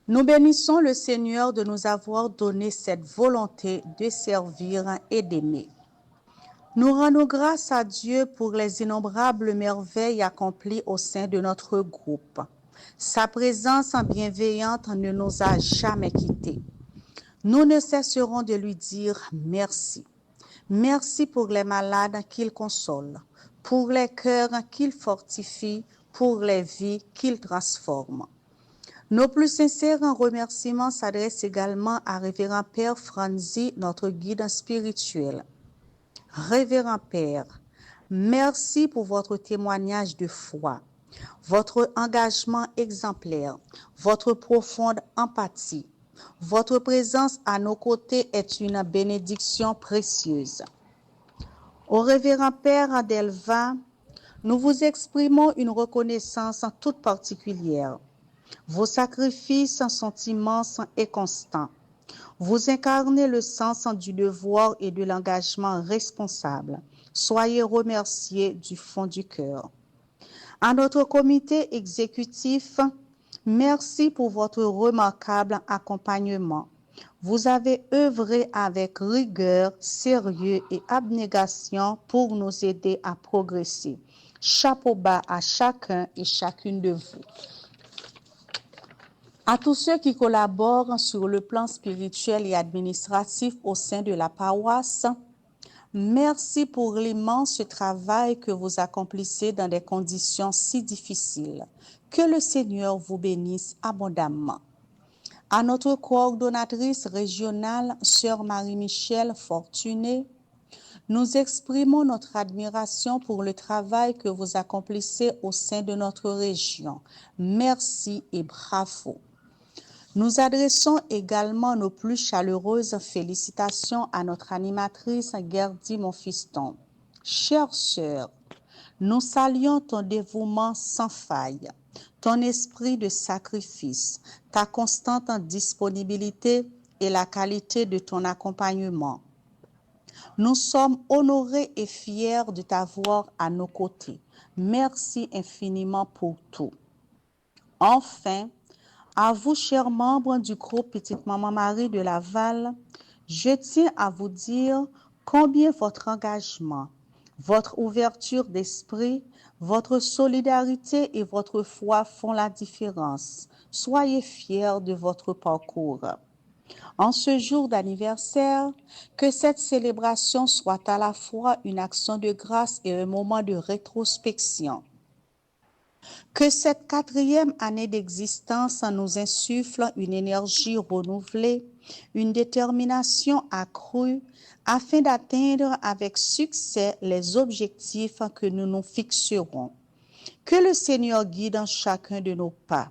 Nous bénissons le Seigneur de nous avoir donné cette volonté de servir et d'aimer. Nous rendons grâce à Dieu pour les innombrables merveilles accomplies au sein de notre groupe. Sa présence bienveillante ne nous a jamais quittés. Nous ne cesserons de lui dire merci. Merci pour les malades qu'il console, pour les cœurs qu'il fortifie, pour les vies qu'il transforme. Nos plus sincères remerciements s'adressent également à Révérend Père Franzi, notre guide spirituel. Révérend Père, merci pour votre témoignage de foi, votre engagement exemplaire, votre profonde empathie. Votre présence à nos côtés est une bénédiction précieuse. Au Révérend Père Adelva, nous vous exprimons une reconnaissance toute particulière. Vos sacrifices sont immenses et constants. Vous incarnez le sens du devoir et de l'engagement responsable. Soyez remerciés du fond du cœur. À notre comité exécutif, merci pour votre remarquable accompagnement. Vous avez œuvré avec rigueur, sérieux et abnégation pour nous aider à progresser. Chapeau bas à chacun et chacune de vous. À tous ceux qui collaborent sur le plan spirituel et administratif au sein de la paroisse, merci pour l'immense travail que vous accomplissez dans des conditions si difficiles. Que le Seigneur vous bénisse abondamment. À notre coordonnatrice régionale, Sœur Marie-Michel Fortuné, nous exprimons notre admiration pour le travail que vous accomplissez au sein de notre région. Merci et bravo. Nous adressons également nos plus chaleureuses félicitations à notre animatrice Gerdy Monfiston. Chère sœur, nous saluons ton dévouement sans faille, ton esprit de sacrifice, ta constante disponibilité et la qualité de ton accompagnement. Nous sommes honorés et fiers de t'avoir à nos côtés. Merci infiniment pour tout. Enfin, à vous, chers membres du groupe Petite Maman Marie de Laval, je tiens à vous dire combien votre engagement, votre ouverture d'esprit, votre solidarité et votre foi font la différence. Soyez fiers de votre parcours. En ce jour d'anniversaire, que cette célébration soit à la fois une action de grâce et un moment de rétrospection. Que cette 4e année d'existence nous insuffle une énergie renouvelée, une détermination accrue, afin d'atteindre avec succès les objectifs que nous nous fixerons. Que le Seigneur guide chacun de nos pas,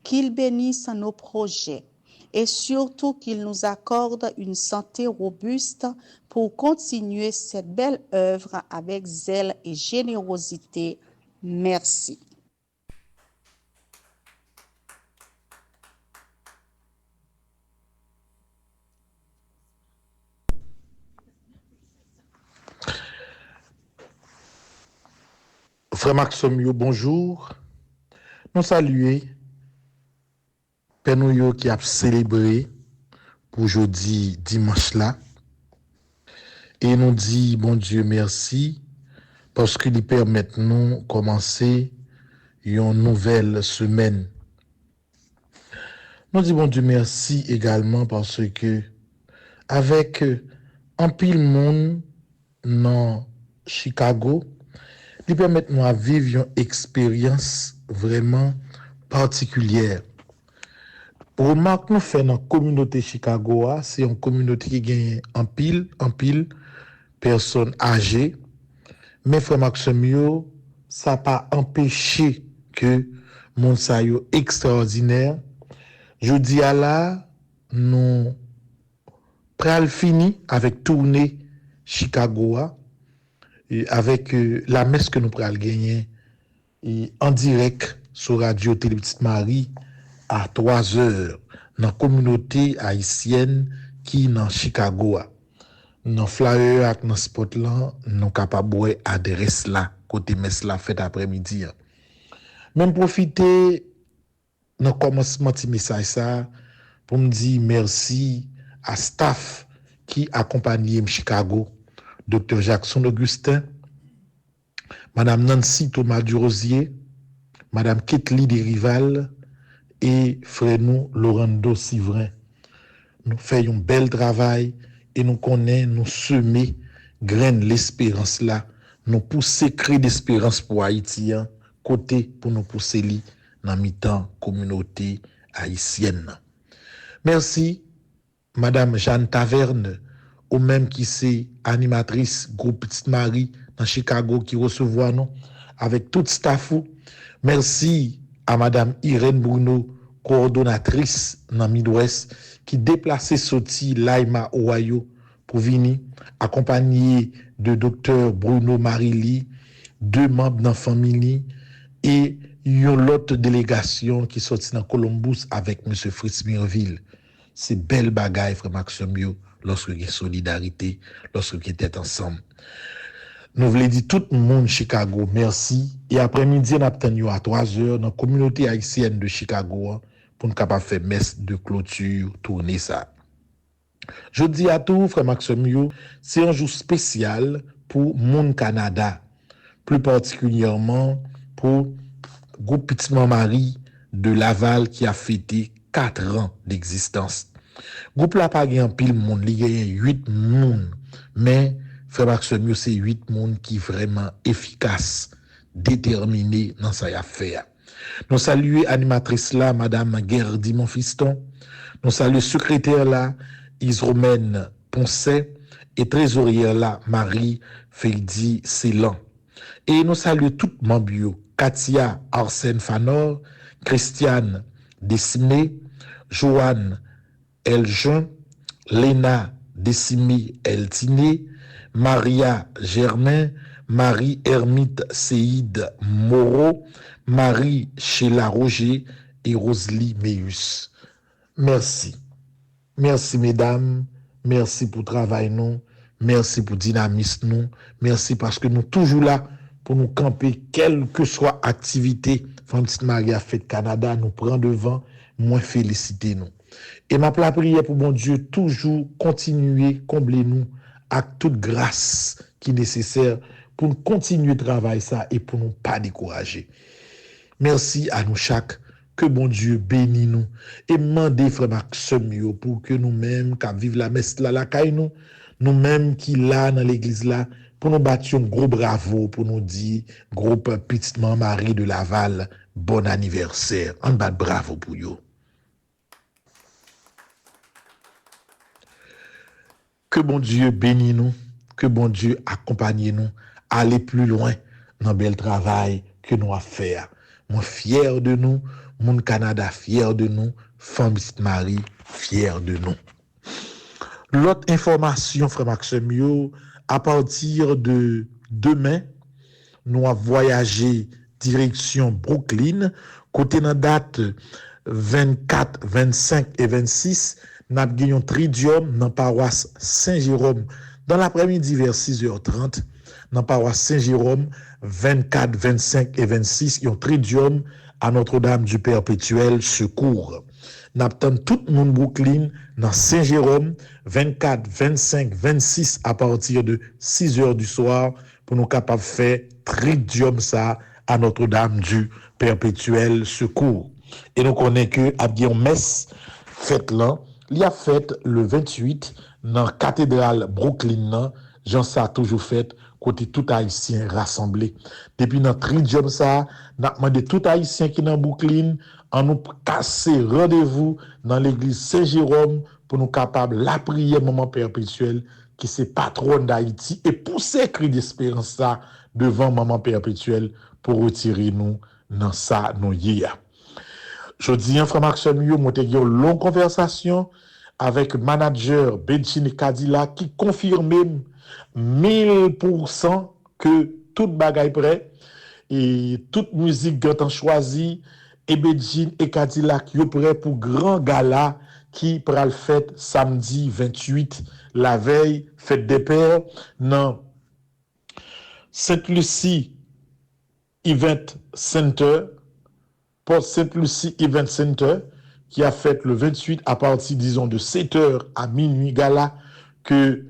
qu'il bénisse nos projets et surtout qu'il nous accorde une santé robuste pour continuer cette belle œuvre avec zèle et générosité. Merci. Frère Maxime, bonjour. Nous saluons Père nous qui a célébré pour jeudi dimanche là. Et nous dit bon Dieu merci parce qu'il permet nous commencer une nouvelle semaine. Nous dit bon Dieu merci également parce que avec un pile monde dans Chicago, il permet nous à vivre une expérience vraiment particulière. Remarque nous fait dans la communauté Chicago, c'est une communauté qui gagne en pile personnes âgées. Mais frère Maxime, ça n'a pas empêché que mon sa yo extraordinaire. Je dis à là, nous pral fini avec tournée Chicago et avec la messe que nous pral gagner en direct sur Radio Télé Petite Marie à 3h dans la communauté haïtienne qui dans Chicago. Dans flyer ak dans spot là, nous capable adresse là côté messe la fête après-midi. Même profiter dans commencement de message ça pour me dire merci à staff qui accompagne Chicago Dr. Jackson Augustin, Madame Nancy Thomas Durosier, Madame Ketli Desrival et frère nous Laurando Sivrin. Nous faisons un bel travail et nous connaissons, nous semer graine l'espérance là, nous pousser cri d'espérance pour Haïti, côté pour nous pousser li dans mi-temps communauté haïtienne. Merci Madame Jeanne Taverne, ou même qui c'est animatrice groupe Petite Marie dans Chicago qui recevoir nous avec tout staff. Merci à Madame Irène Bruno, coordonnatrice dans Midwest qui déplaçait sorti Laima Ohio pour venir accompagné de Dr. Bruno Marili, 2 membres dans la famille et une autre délégation qui sorti dans Columbus avec M. Fritz Mirville. C'est belle bagaille, frère Maxime, lorsque il y a solidarité, lorsque il était ensemble. Nous voulons dire tout le monde Chicago, merci. Et après-midi, nous attendons à 3h dans la communauté haïtienne de Chicago pour nous capable faire messe de clôture, tourner ça. Je dis à tout, frère Maxime, c'est un jour spécial pour Monde Canada, plus particulièrement pour groupe Petite Marie de Laval qui a fêté 4 ans d'existence. Groupe la pas en pile monde, il y a 8 monde, mais frère Maxime, c'est 8 monde qui vraiment efficace, déterminé dans sa affaire. Nous saluons animatrice là, Madame Gerdy Monfiston. Nous saluons secrétaire là, Isromène Poncet, et trésorière là, Marie Feldi Célan. Et nous saluons tout membres, Katia Arsène Fanor, Christiane Dessiné, Joanne Eljean, Léna Dessimi Eltiné, Maria Germain, Marie Hermite Seïd Moreau, Marie Sheila Roger et Rosely Meus. Merci. Merci mesdames, merci pour travail nous, merci pour dynamisme nous, merci parce que nous toujours là pour nous camper, quelle que soit activité. Petite Marie a fait Canada, nous prend devant, moins féliciter nous. Et ma prière pour mon Dieu, toujours continuer, combler nous avec toute grâce qui est nécessaire pour nous continuer de travailler ça et pour nous pas décourager. Merci à nous chaque, que bon Dieu bénisse nous et mandez frère Maxime pour que nous-mêmes, qui vivons la messe là, la caille nous-mêmes qui là dans l'église là, pour nous battre un gros bravo, pour nous dire, groupe Petite Marie de Laval, bon anniversaire. Un bat bravo pour vous. Que bon Dieu bénisse nous, que bon Dieu accompagne nous, aller plus loin dans le bel travail que nous avons fait. Moi, fier de nous, mon Canada fier de nous, Femme Petite Marie fier de nous. L'autre information, frère Maxime, à partir de demain, nous avons voyagé direction Brooklyn, côté dans date 24, 25 et 26, nous avons gagné un tridium dans la paroisse Saint-Jérôme dans l'après-midi vers 6h30, dans la paroisse Saint-Jérôme, 24, 25 et 26, il y a un tridium à Notre-Dame du Perpétuel Secours. Nous attendons tout le monde Brooklyn dans Saint-Jérôme, 24, 25, 26 à partir de 6h du soir pour nous capables de faire tridium ça à Notre-Dame du Perpétuel Secours. Et nous connaissons que à bien messe fête là, il y a fait le 28 dans la cathédrale Brooklyn, Jean ça a toujours fait côté tout haïtien rassemblé. Depuis notre tridium ça, nous avons demandé tout haïtien qui dans Brooklyn en nous casser rendez-vous dans l'église Saint-Jérôme pour nous capables la prière moment perpétuel qui c'est patronne d'Haïti et pousser cri d'espérance ça devant maman perpétuel pour retirer nous dans ça nous hier. Je dis un frère Maxime yo monté une longue conversation avec manager Benjine Kadila qui confirme 1000% que toute bagaille prêt et toute musique que choisi et Benjine et Cadillac yo prêt pour grand gala qui pral fête samedi 28 la veille fête des pères dans Sainte-Lucie Event Center pour Sainte-Lucie Event Center qui a fait le 28 à partir disons de 7h à minuit gala que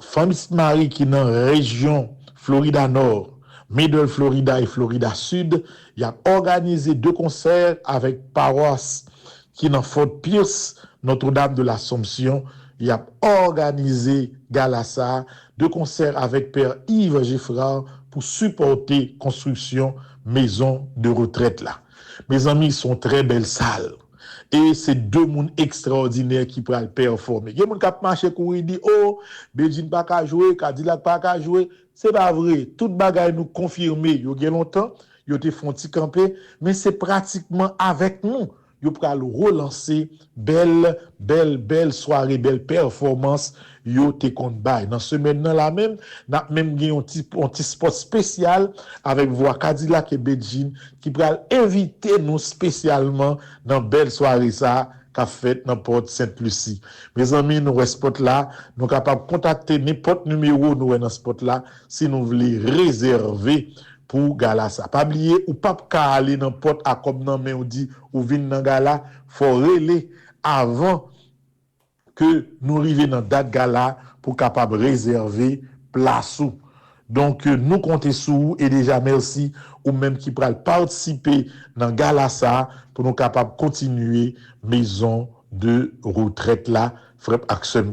famille Marie qui est dans la région Florida Nord, Middle Florida et Florida Sud, il a organisé 2 concerts avec paroisse qui est dans Fort Pierce, Notre-Dame de l'Assomption. Il a organisé Galassa, 2 concerts avec Père Yves Giffrard pour supporter construction maison de retraite là. Mes amis, sont très belles salles. Et c'est 2 mondes extraordinaires qui peuvent performer. Il y a des gens qui marchent et qui disent oh, Belgique pas qu'à jouer, Cadillac pas qu'à jouer. C'est pas vrai. Tout bagaille nous confirmé. Il y a longtemps, ils ont font petit camper, mais c'est pratiquement avec nous. Ils peuvent relancer belle soirée, belle performance. Yo te compte bail. Dans ce maintenant là même, n'a même gagné un petit spot spécial avec voix Cadillac et Belgique qui pral inviter nous spécialement dans belle soirée ça qu'a fait dans Porte Sainte-Lucie. Mes amis, nous spot là, nous capable contacter n'importe numéro nous dans spot là si nous voulons réserver pour gala ça. Pas oublier ou pas aller dans porte à comme non mais on dit ou vinn dans gala, faut reler avant que nous arrivions dans date gala pour capable réserver place ou. Donc nous comptons sur vous et déjà merci ou même qui pral participer dans gala ça pour nous capable continuer maison de retraite là frère action.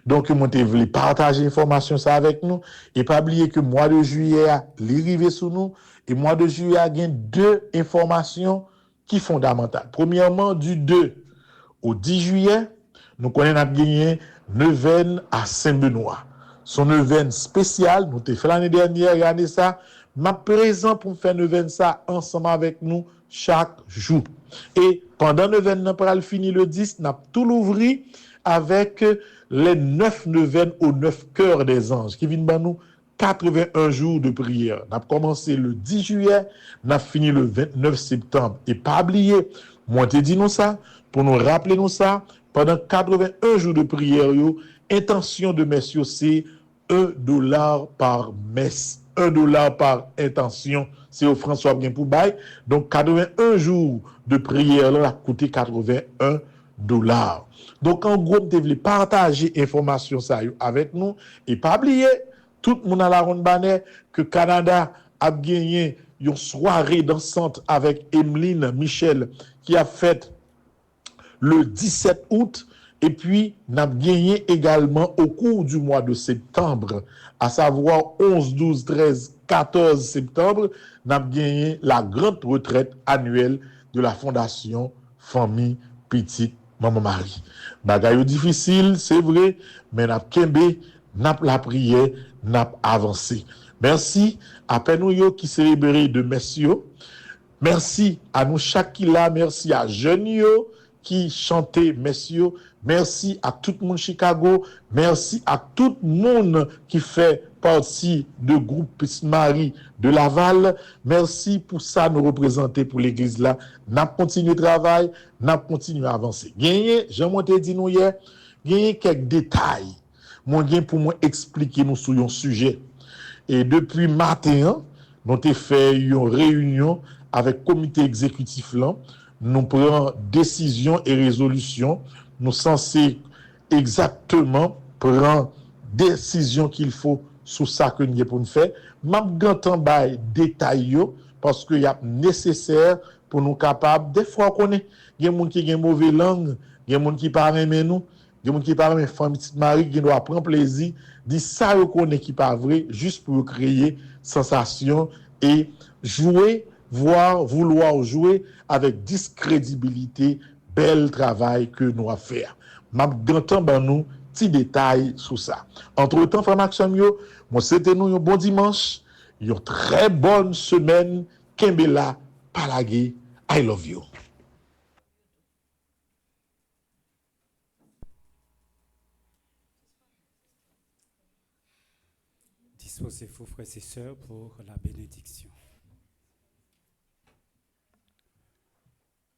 Donc moi te voulais partager information ça avec nous et pas oublier que mois de juillet l'arrivée sur nous et mois de juillet a gain 2 informations qui fondamentales. Premièrement du 2 au 10 juillet nous connaissons gagné neuvaine à Saint-Benoît. Son neuvaine spéciale, nous t'ai fait l'année dernière, regardez ça, m'a présent pour faire neuvaine ça ensemble avec nous chaque jour. Et pendant neuvaine, nous pourra le finir le 10, n'a tout l'ouvrir avec les 9 neuvaines aux 9 cœurs des anges qui viennent nous 81 jours de prière. Nous avons commencé le 10 juillet, nous avons fini le 29 septembre. Et pas oublier, moi te dis nous ça, pour nous rappeler nous ça, pendant 81 jours de prière, intention de messieurs, c'est $1 par messe. $1 par intention. C'est au François bien pour bail. Donc, 81 jours de prière, là, a coûté $81. Donc, en gros, vous devez partager l'information ça avec nous. Et pas oublier, tout le monde à la ronde banner que Canada a gagné une soirée dansante avec Emeline Michel qui a fait le 17 août, et puis n'a gagné également au cours du mois de septembre, à savoir 11, 12, 13, 14 septembre, n'a gagné la grande retraite annuelle de la Fondation Famille Petite Maman Marie. Bagaille difficile, c'est vrai, mais n'a kembe, n'a la prière, n'a avancé. Merci à Penouyo qui célébrait de messieurs. Merci à nous chaque qui là, merci à Jeunio qui chantait messieurs, merci à tout le monde Chicago, merci à tout le monde qui fait partie du groupe Petite Marie de Laval, merci pour ça nous représenter pour l'église là, n'a continué le travail, n'a continué à avancer. Gagné, Jean te dit nous hier, gagné quelques détails. Moi gain pour moi expliquer nous sur un sujet. Et depuis matin, nous avons fait une réunion avec le comité exécutif là. Nous prenons décision et résolution. Nous sommes censés exactement prendre décision qu'il faut sur ça que nous pour nous faire. M'a gantan bay détail parce que y a nécessaire pour nous capables des fois qu'on est des gens qui ont mauvaise langue, des gens qui parlent aimer nous, des gens qui parlent famille Petite Marie qui doit prendre plaisir dit ça qu'on est qui pas vrai juste pour créer sensation et jouer vouloir jouer avec discrédibilité, bel travail que nous avons fait. M'a gantan ban nous petit détail sur ça. Entre-temps, frère Maxime yo, moi c'était nous un bon dimanche, une très bonne semaine. Kembela Palagé, I love you. Disposez-vous, frères et sœurs, pour la bénédiction.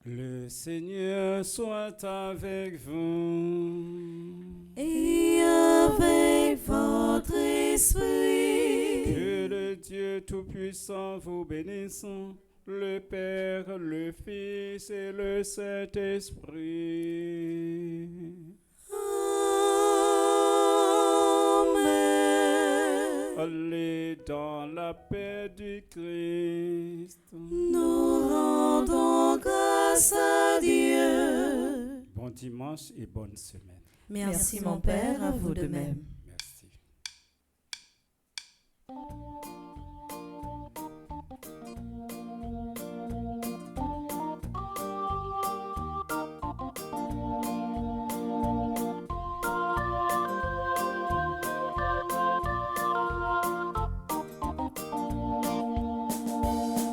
Le Seigneur soit avec vous. Et avec votre esprit. Que le Dieu Tout-Puissant vous bénisse, le Père, le Fils et le Saint-Esprit. Amen. Allez dans la paix du Christ. Nous rendons grâce à Dieu. Bon dimanche et bonne semaine. Merci mon Père, à vous de même. Merci.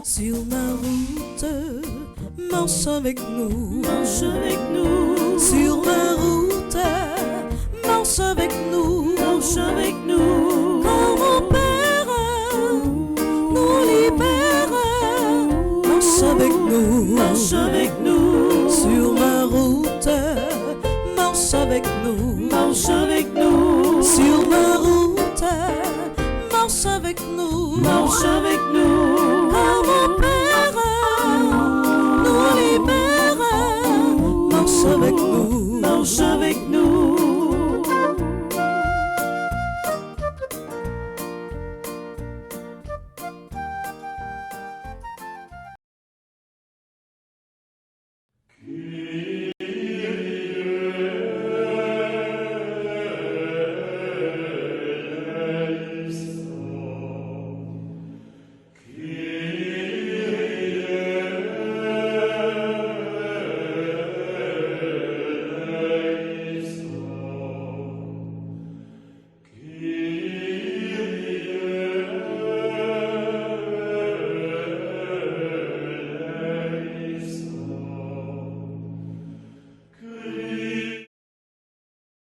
Sur ma route, marche avec nous. Marche avec nous. Sur ma route, marche avec nous. Marche avec nous. Car mon Père nous libère. Marche avec nous. Marche avec nous. Sur ma route, marche avec nous. Marche avec nous. Sur ma route, marche avec nous. Marche avec nous. Car mon Père nous libère. Marche avec nous.